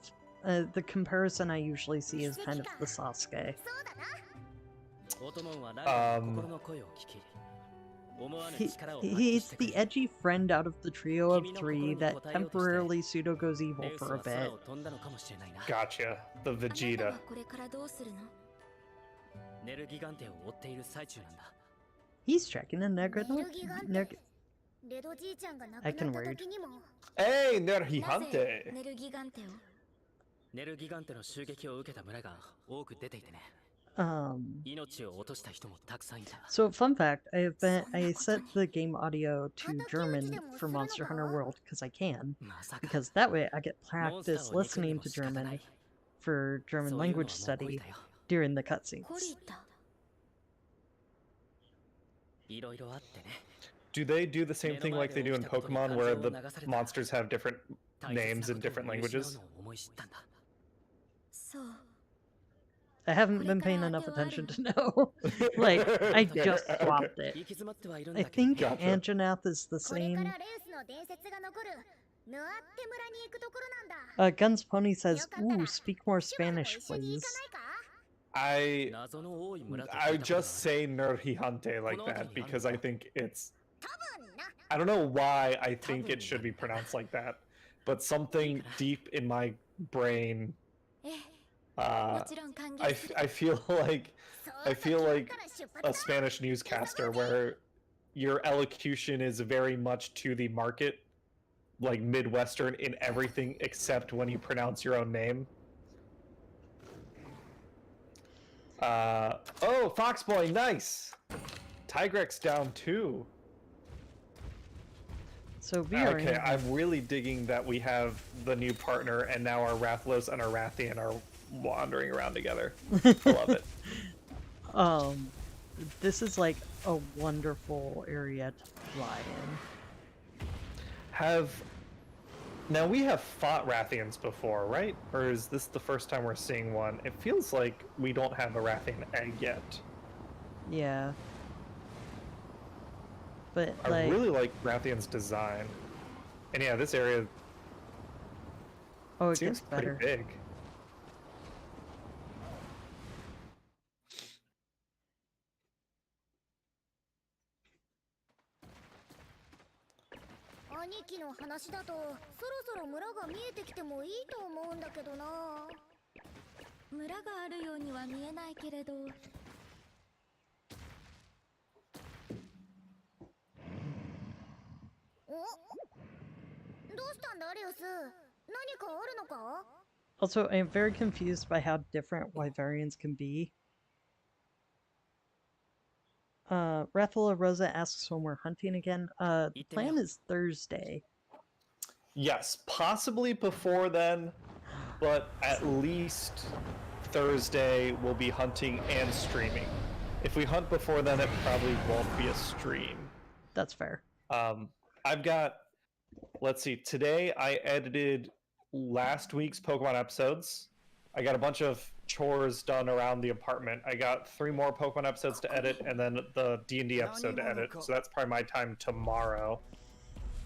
the comparison I usually see is kind of the Sasuke. He's the edgy friend out of the trio of three that temporarily pseudo goes evil for a bit. Gotcha. The Vegeta. He's checking in there. I can read. Hey, Nergigante! ネルギガンテの襲撃を受けた村が多く出ていてね。 So fun fact, I set the game audio to German for Monster Hunter World because I can, because that way I get practice listening to German for German language study during the cutscenes. いろいろあってね。 Do they do the same thing like they do in Pokemon, where the monsters have different names in different languages? I haven't been paying enough attention to know. Like, I just swapped it. I think Anjanath is the same. Guns Pony says, "Ooh, speak more Spanish, please." I just say Nergigante like that because I think it's... I don't know why I think it should be pronounced like that, but something deep in my brain, I feel like a Spanish newscaster where your elocution is very much to the market, like Midwestern in everything except when you pronounce your own name. Oh, Foxboy, nice! Tigrex down 2. So we are okay, I'm really digging that we have the new partner and now our Rathlos and our Rathian are wandering around together. I love it. This is like a wonderful area to fly in. Now we have fought Rathians before, right? Or is this the first time we're seeing one? It feels like we don't have a Rathian egg yet. Yeah. But I really like Rathian's design. And yeah, this area it seems gets better. pretty big. Also, I am very confused by how different Wyverians can be. Rathula Rosa asks when we're hunting again. The plan is Thursday. Yes, possibly before then, but at least Thursday we'll be hunting and streaming. If we hunt before then, it probably won't be a stream. That's fair. I've got, let's see, today I edited last week's Pokemon episodes. I got a bunch of chores done around the apartment. I got 3 more Pokemon episodes to edit, and then the D&D episode to edit. So that's probably my time tomorrow.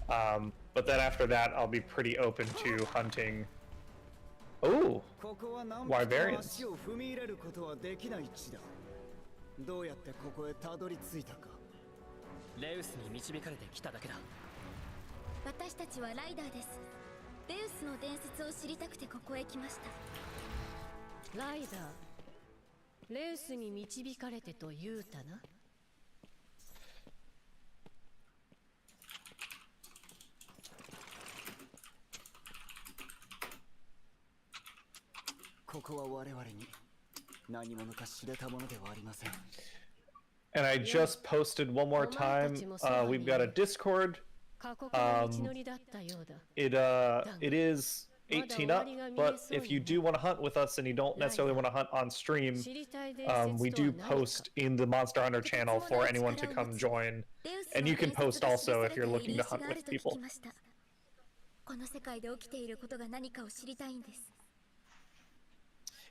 But then after that, I'll be pretty open to hunting. Oh, Wyverians. どうやってここへたどり着いたか。レウスに導かれてきただけだ。私たちはライダーです。レウスの伝説を知りたくてここへ来ました。ライダー、レウスに導かれてと言うたな。ここは我々に何者か知れたものではありません。And I just posted one more time. We've got a Discord. It is 18 up, but if you do want to hunt with us and you don't necessarily want to hunt on stream, we do post in the Monster Hunter channel for anyone to come join. And you can post also if you're looking to hunt with people. この世界で起きていることが何かを知りたいんです。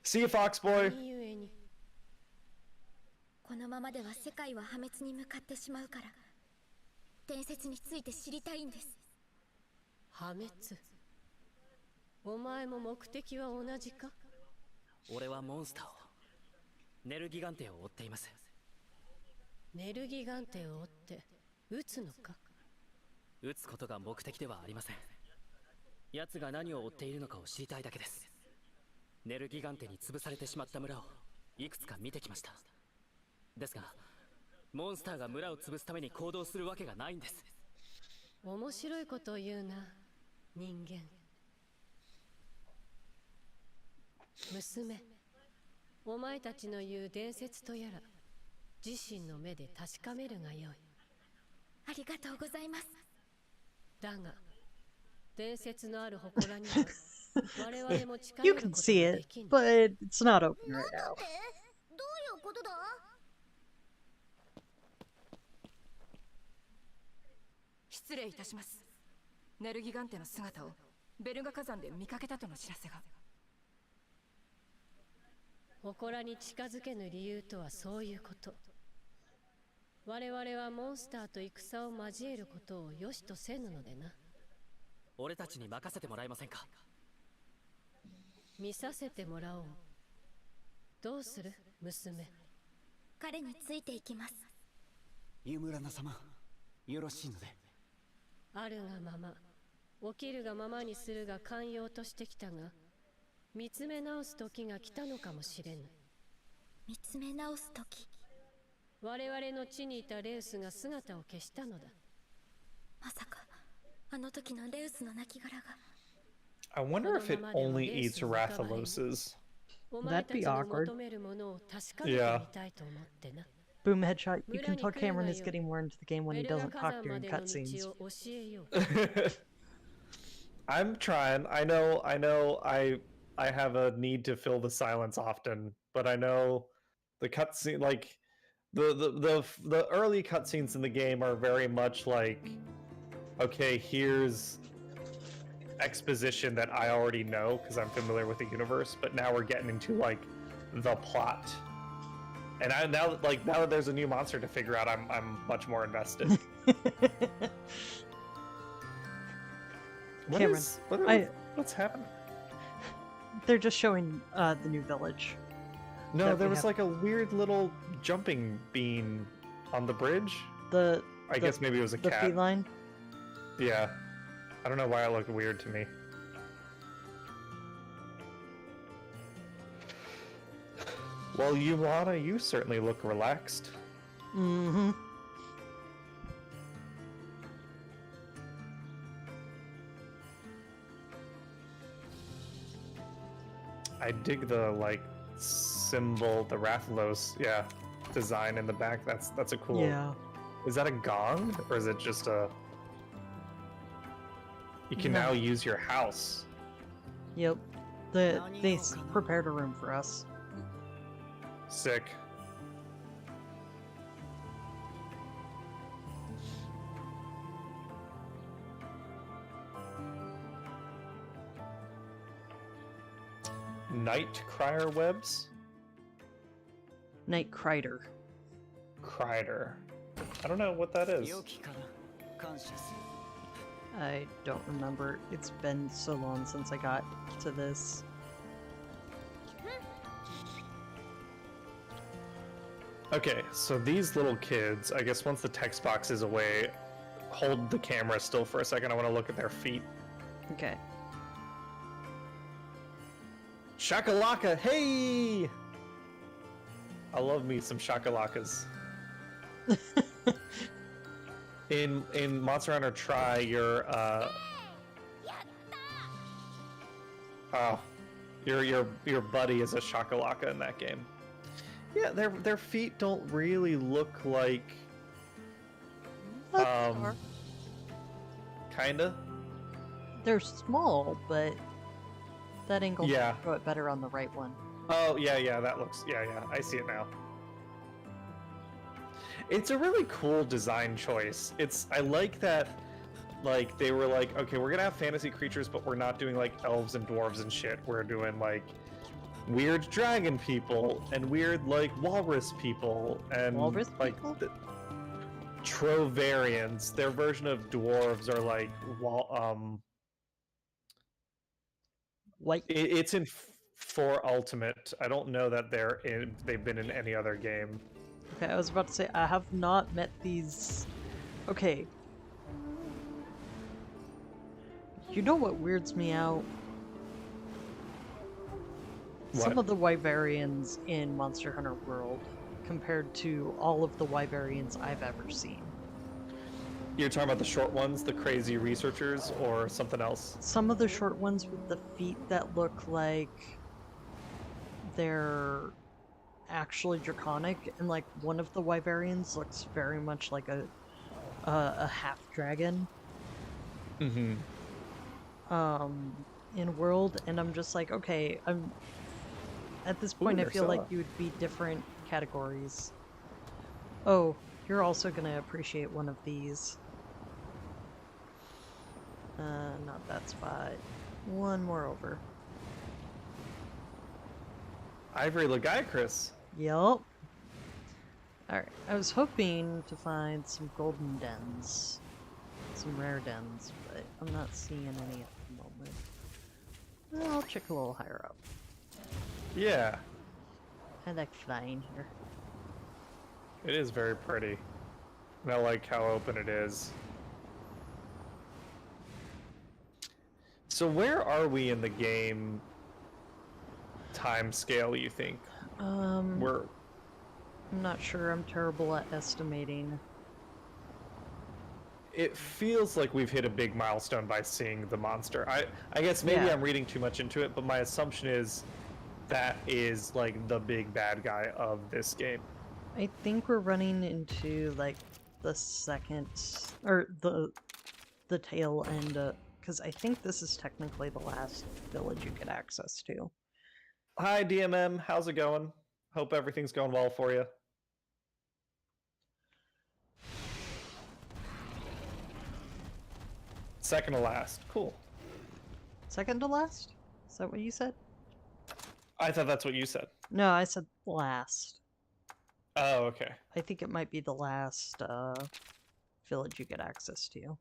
See you, Foxboy. このままでは世界は破滅に向かってしまうから、伝説について知りたいんです。破滅。お前も目的は同じか？俺はモンスターを、ネルギガンテを追っています。ネルギガンテを追って撃つのか？撃つことが目的ではありません。奴が何を追っているのかを知りたいだけです。ネルギガンテに潰されてしまった村をいくつか見てきました。ですが、モンスターが村を潰すために行動するわけがないんです。面白いことを言うな、人間。娘、お前たちの言う伝説とやら、自身の目で確かめるがよい。ありがとうございます。だが、伝説のある祠には You can see it, but it's not open right now. どういうことだ？失礼いたします。ネルギガンテの姿をベルガ火山で見かけたとの知らせが。祠に近づけぬ理由とはそういうこと。我々はモンスターと戦を交えることを良しとせぬのでな。俺たちに任せてもらえませんか？見させてもらおう。どうする、娘？彼についていきます。ユムラナ様、よろしいので。あるがまま、起きるがままにするが寛容としてきたが、見つめ直す時が来たのかもしれぬ。見つめ直す時。我々の地にいたレウスが姿を消したのだ。まさかあの時のレウスの亡骸が。I wonder if it only eats Rathaloses. That'd be awkward. Yeah. Boom headshot. You can tell Cameron is getting more into the game when he doesn't talk during cutscenes. I'm trying. I have a need to fill the silence often, but I know the cutscene, like the early cutscenes in the game are very much like, okay, here's exposition that I already know because I'm familiar with the universe, but now we're getting into like the plot. And now that there's a new monster to figure out, I'm much more invested. Cameron, what's happening? They're just showing the new village. No, there was like a weird little jumping bean on the bridge. I guess maybe it was a cat. The feline? Yeah. I don't know why it looked weird to me. Well, Yulana, you certainly look relaxed. Mm-hmm. I dig the symbol, the Rathalos, design in the back. That's a cool. Yeah. Is that a gong or is it just a? You can now use your house. Yep. They prepared a room for us. Sick. Night crier webs? Night crider. Crider. I don't know what that is. I don't remember. It's been so long since I got to this. Okay, so these little kids, I guess once the text box is away, hold the camera still for a second. I want to look at their feet. Okay. Shakalaka, hey! I love me some shakalakas. In Monster Hunter Tri, your your buddy is a shakalaka in that game. Yeah, their feet don't really look like kinda. They're small, but that angle Yeah. show it better on the right one. Oh yeah, that looks I see it now. It's a really cool design choice. I like that, like, they were like, okay, we're gonna have fantasy creatures, but we're not doing like elves and dwarves and shit. We're doing like weird dragon people and weird like walrus people and Walrus like people? Trovarians. Their version of dwarves are like White. It's in 4 Ultimate. I don't know that they've been in any other game. Okay, I was about to say, I have not met these... Okay. You know what weirds me out? What? Some of the Wyverians in Monster Hunter World compared to all of the Wyverians I've ever seen. You're talking about the short ones, the crazy researchers, or something else? Some of the short ones with the feet that look like they're actually draconic, and like one of the Wyverians looks very much like a half dragon. Mm-hmm. in world, and I'm just like, okay, I'm at this point. I feel like Ursula. you would be different categories. Oh, you're also gonna appreciate one of these. Not that spot. One more over. Ivory Lagiacrus. Yup. Alright, I was hoping to find some golden dens. Some rare dens, but I'm not seeing any at the moment. Well, I'll check a little higher up. Yeah, I like flying here. it is very pretty. And I like how open it is. So where are we in the game time scale, you think? We're... I'm not sure. I'm terrible at estimating. It feels like we've hit a big milestone by seeing the monster. I guess maybe Yeah. I'm reading too much into it, but my assumption is that is like the big bad guy of this game. I think we're running into like the second or the tail end, because I think this is technically the last village you get access to. Hi DMM, how's it going? Hope everything's going well for you. Second to last. Cool. Second to last? Is that what you said? I thought that's what you said. No, I said last. Oh, okay. I think it might be the last village you get access to.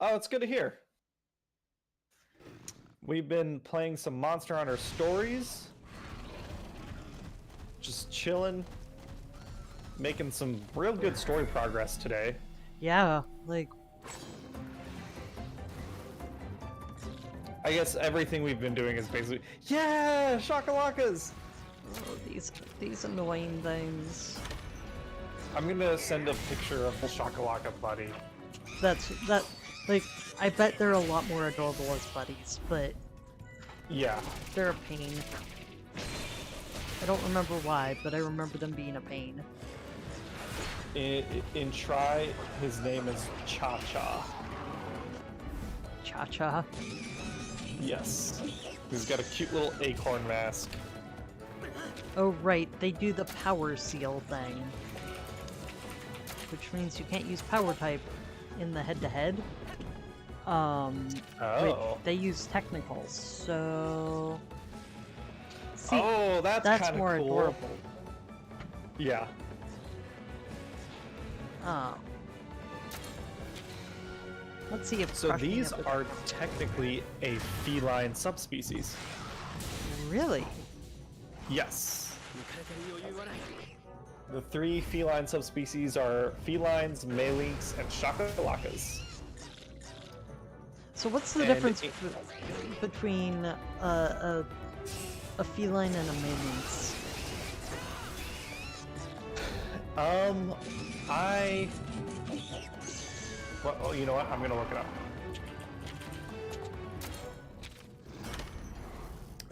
Oh, it's good to hear. We've been playing some Monster Hunter Stories. Just chilling. Making some real good story progress today. Yeah, like, I guess everything we've been doing is basically... Yeah! Shakalakas! oh, these annoying things. I'm gonna send a picture of the Shakalaka buddy. That, like, I bet they're a lot more adorable as buddies, but Yeah. they're a pain. I don't remember why, but I remember them being a pain. In Try, his name is Cha-Cha. Cha-Cha. Yes. He's got a cute little acorn mask. Oh right, they do the power seal thing. Which means you can't use power type in the head-to-head. Oh. Wait, they use technicals, so... See, Oh, that's kinda more cool. adorable. Yeah. Let's see if So crushing these it with- are technically a feline subspecies. Really? Yes. The three feline subspecies are felines, malinks, and shakalakas. So what's the And difference it- between a feline and a malinx? Well, you know what? I'm gonna look it up.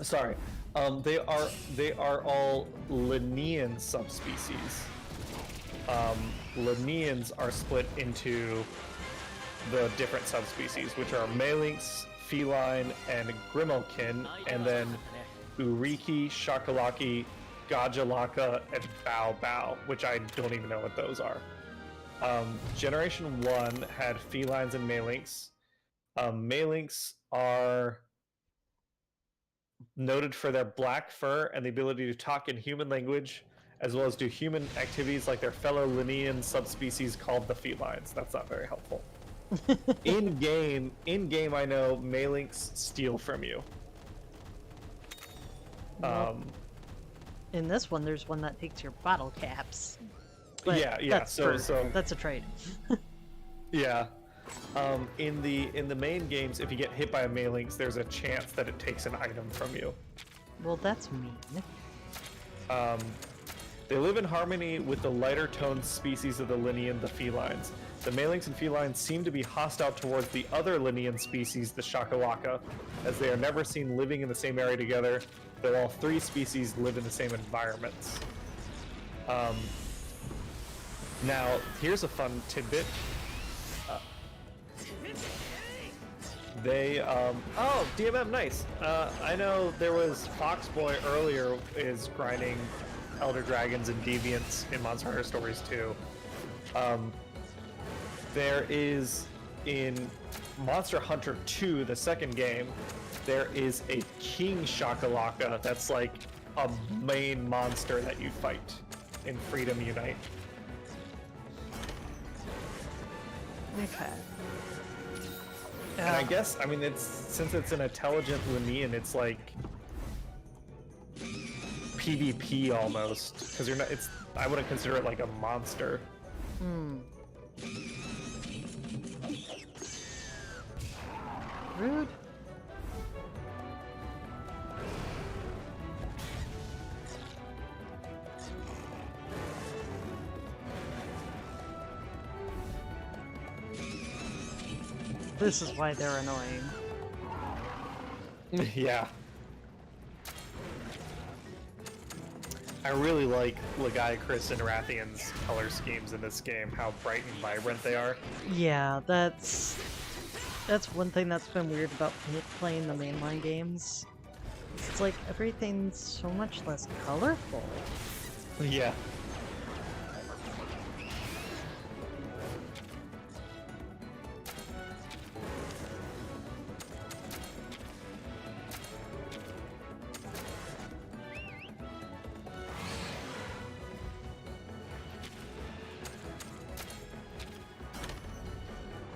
Sorry. They are all Linnean subspecies. Linneans are split into the different subspecies, which are malinx, feline, and grimalkin, and then uriki, shakalaki, gajalaka, and bao bao, which I don't even know what those are. Generation 1 had felines and malinx. Malinx are noted for their black fur and the ability to talk in human language, as well as do human activities like their fellow Linnean subspecies called the felines. That's not very helpful. In game, I know malinx steal from you. Well, in this one, there's one that takes your bottle caps. But Yeah. That's So that's a trade. yeah. In the main games, if you get hit by a malinx, there's a chance that it takes an item from you. Well, that's mean. They live in harmony with the lighter toned species of the Linnean, the felines. The malinx and felines seem to be hostile towards the other Linnean species, the shakalaka, as they are never seen living in the same area together, though all three species live in the same environments. Now, here's a fun tidbit. Oh, DMM, nice. I know there was Foxboy earlier is grinding Elder Dragons and Deviants in Monster Hunter Stories 2. There is in Monster Hunter 2, the second game, there is a King Shakalaka that's like a main monster that you fight in Freedom Unite. Okay. And I guess, I mean, since it's an intelligent Linean, it's like PvP almost, because you're not. I wouldn't consider it like a monster. Rude. This is why they're annoying. Yeah. I really like Lagai, and Rathian's color schemes in this game, how bright and vibrant they are. Yeah, that's one thing that's been weird about playing the mainline games. It's like everything's so much less colorful. Yeah.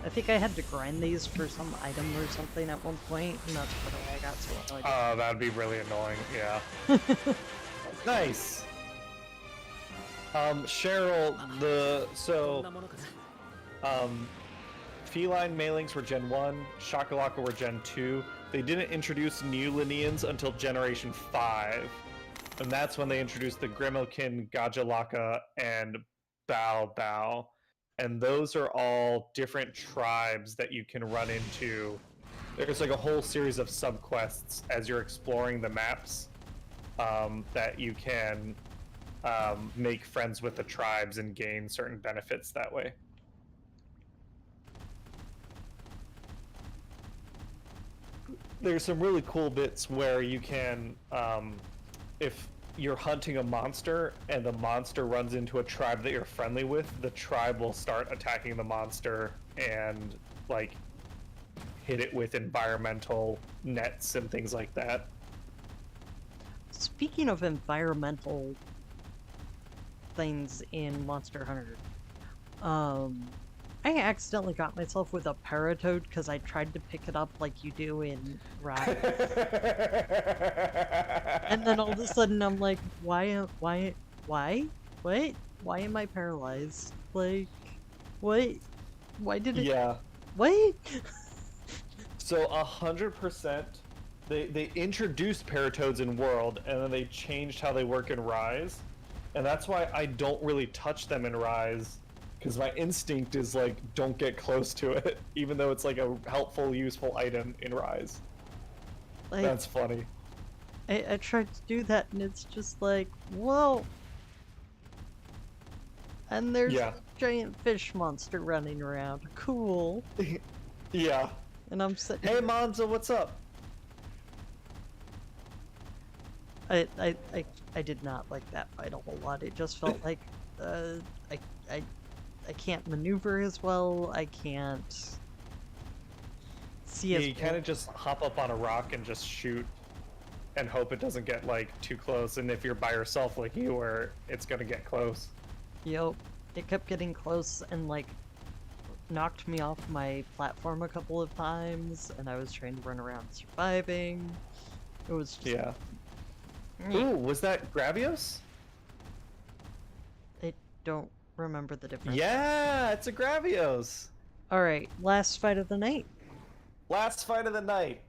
I think I had to grind these for some item or something at one point, and that's why I got so annoyed. Oh, that'd be really annoying, yeah. Nice! Cheryl, Feline Mailings were Gen 1, Shakalaka were Gen 2. They didn't introduce new Lineans until Generation 5. And that's when they introduced the Grimokin, Gajalaka, and Bao Bao. And those are all different tribes that you can run into. There's like a whole series of subquests as you're exploring the maps that you can make friends with the tribes and gain certain benefits that way. There's some really cool bits where you can, if you're hunting a monster and the monster runs into a tribe that you're friendly with, the tribe will start attacking the monster and like hit it with environmental nets and things like that. Speaking of environmental things in Monster Hunter, I accidentally got myself with a paratoad because I tried to pick it up like you do in Rise. And then all of a sudden I'm like, why am I paralyzed? Like, what? Why did it? Yeah. What? So 100%, they introduced paratoads in World, and then they changed how they work in Rise, and that's why I don't really touch them in Rise. Because my instinct is like, don't get close to it, even though it's like a helpful, useful item in Rise. Like, that's funny. I tried to do that, and it's just like, whoa. And there's a giant fish monster running around. Cool. Yeah. And I'm sitting. Hey, Monza, what's up? I did not like that fight a whole lot. It just felt like, I can't maneuver as well. I can't see as you kind of just hop up on a rock and just shoot and hope it doesn't get like too close. And if you're by yourself like you were, it's gonna get close. Yep. It kept getting close and like knocked me off my platform a couple of times, and I was trying to run around surviving. It was just... Yeah. Ooh, was that Gravios? I don't remember the difference. Yeah, it's a Gravios. Alright, last fight of the night. Last fight of the night.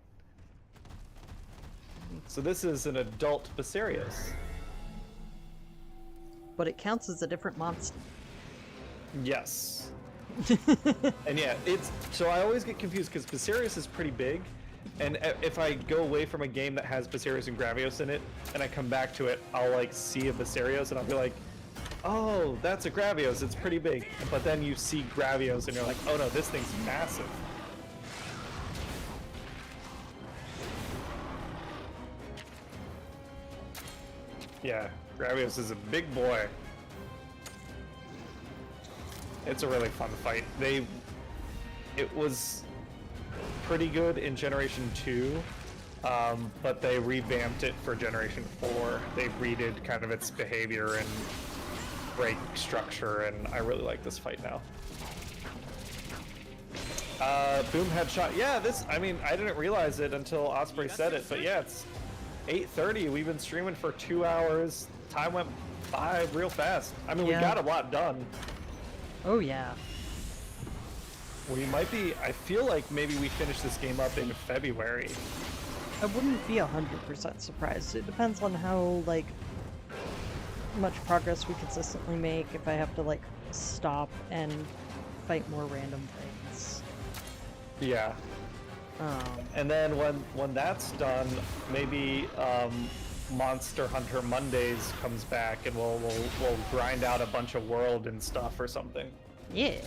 So this is an adult Basarios. But it counts as a different monster. Yes. And yeah, so I always get confused because Basarios is pretty big, and if I go away from a game that has Basarios and Gravios in it, and I come back to it, I'll like see a Basarios and I'll be like, oh, that's a Gravios, it's pretty big. But then you see Gravios and you're like, oh no, this thing's massive. Yeah, Gravios is a big boy. It's a really fun fight. It was pretty good in Generation 2, but they revamped it for Generation 4. They redid kind of its behavior and break structure, and I really like this fight now. Boom headshot. Yeah, I mean, I didn't realize it until Osprey said it, but yeah, it's 8:30. We've been streaming for 2 hours. Time went by real fast. I mean, we got a lot done. Oh yeah. We might be, I feel like maybe we finish this game up in February. I wouldn't be 100% surprised. It depends on how, like, much progress we consistently make, if I have to, like, stop and fight more random things. Yeah. And then when that's done, maybe Monster Hunter Mondays comes back and we'll grind out a bunch of world and stuff or something. Yeah.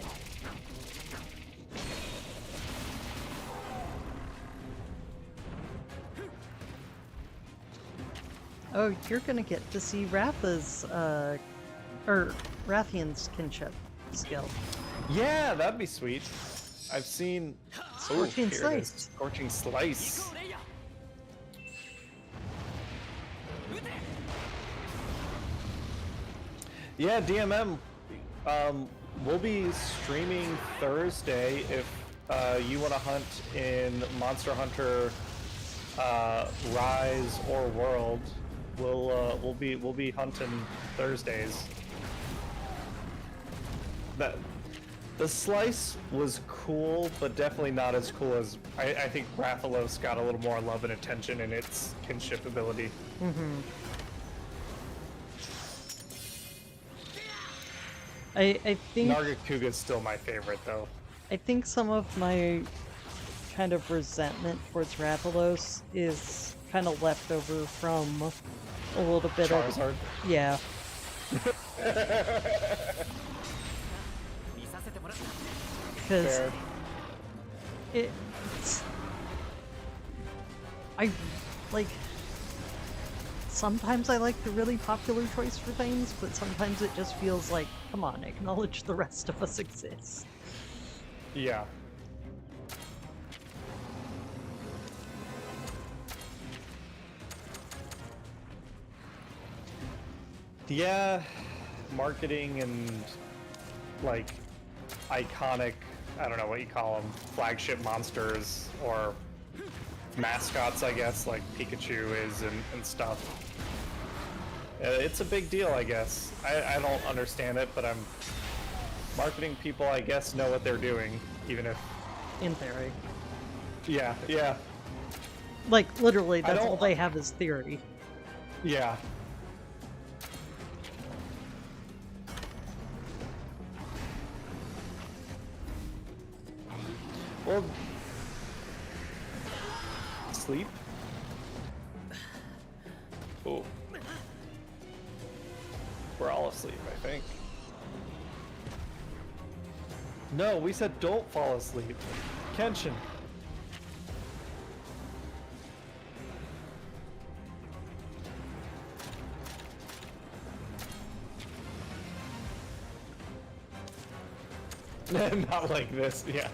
Oh, you're gonna get to see Ratha's, or Rathian's kinship skill. Yeah, that'd be sweet. I've seen Scorching Slice. Scorching Slice. Yeah, DMM. We'll be streaming Thursday if you want to hunt in Monster Hunter Rise or World. We'll be hunting Thursdays. The slice was cool, but definitely not as cool as I think Rathalos got a little more love and attention in its kinship ability. Mm-hmm. I think Nargacuga is still my favorite, though. I think some of my kind of resentment towards Rathalos is kind of left over from a little bit Charizard. of yeah. Because I like. Sometimes I like the really popular choice for things, but sometimes it just feels like, come on, acknowledge the rest of us exist. Yeah. Yeah, marketing and like iconic, I don't know what you call them, flagship monsters or mascots, I guess, like Pikachu is and stuff. It's a big deal, I guess. I don't understand it, but marketing people, I guess, know what they're doing, even if... In theory. Yeah, yeah. Like, literally, that's all they have is theory. Yeah. Well... Sleep? Oh. We're all asleep, I think. No, we said don't fall asleep. Kenshin. Not like this, yeah.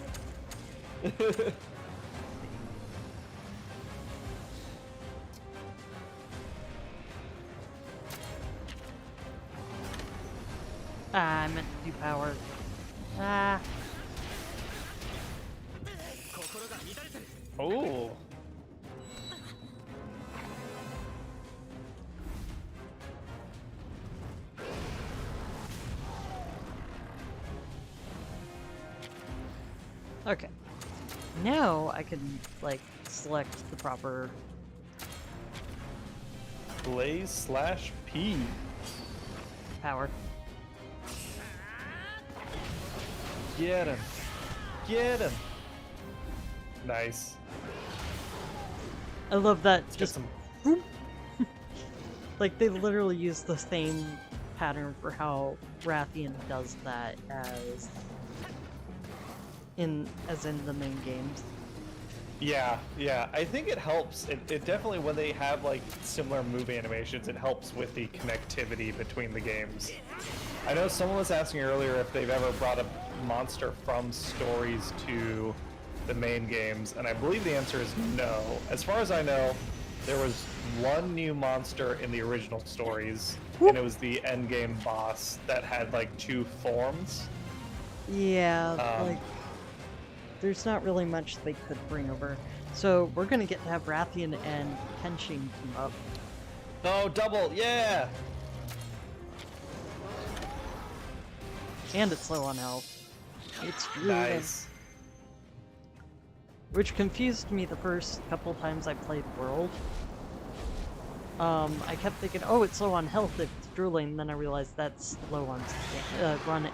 I meant to do power. Ah. Oh. Okay. Now I can, like, select the proper... Blaze/P. Power. Get him. Get him. Nice. I love that. Let's Just get some... like, they literally use the same pattern for how Rathian does that as in the main games. Yeah, I think it helps. It definitely, when they have like similar move animations, it helps with the connectivity between the games. I know someone was asking earlier if they've ever brought a monster from stories to the main games, and I believe the answer is no. As far as I know, there was one new monster in the original stories, and it was the endgame boss that had like 2 forms. Yeah, like there's not really much they could bring over. So we're gonna get to have Rathian and Kenshin come up. Oh, double, yeah! And it's low on health. It's really Nice. Which confused me the first couple times I played World. I kept thinking, oh, it's low on health if it's drooling, and then I realized that's low on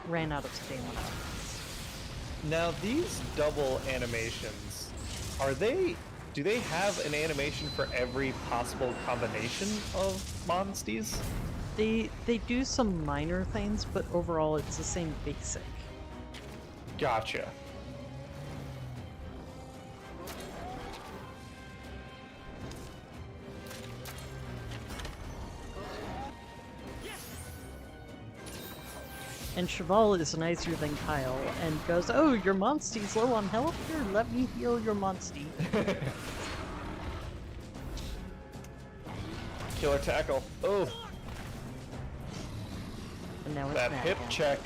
ran out of stamina. Now these double animations, do they have an animation for every possible combination of Monsties? They do some minor things, but overall it's the same basic. Gotcha. And Cheval is nicer than Kyle and goes, oh, your Monstie's low on health? Here, let me heal your Monstie. Killer tackle. Oh, And now it's that mad hip again. check.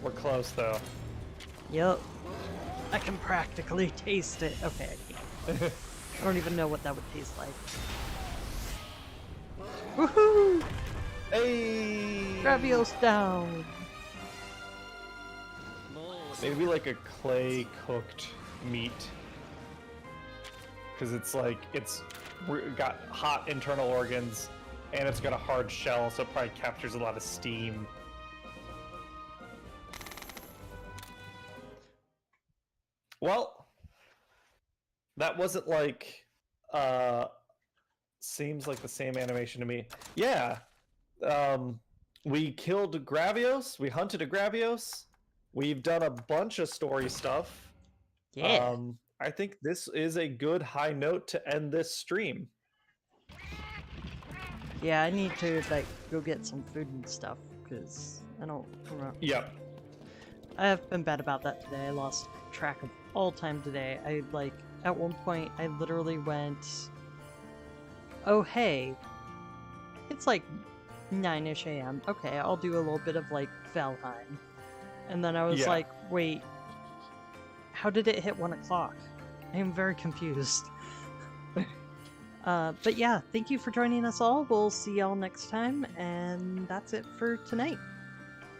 We're close though. Yep. I can practically taste it. Okay, I can't. I don't even know what that would taste like. Woohoo! Hey! Gravios down! Maybe like a clay cooked meat. Because it's like, it's got hot internal organs and it's got a hard shell, so it probably captures a lot of steam. Well, that wasn't like, seems like the same animation to me. Yeah. We killed Gravios, we hunted a Gravios, we've done a bunch of story stuff. Yeah. I think this is a good high note to end this stream. Yeah, I need to like go get some food and stuff because I don't remember. Yep. I have been bad about that today. I lost track of all time today. I like at one point I literally went, oh hey, it's like 9ish a.m. Okay, I'll do a little bit of like Valheim, and then I was like, wait, how did it hit 1 o'clock? I am very confused. But yeah, thank you for joining us all. We'll see y'all next time, and that's it for tonight.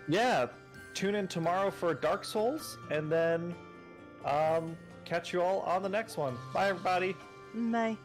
Yeah, tune in tomorrow for Dark Souls, and then catch you all on the next one. Bye, everybody. Bye.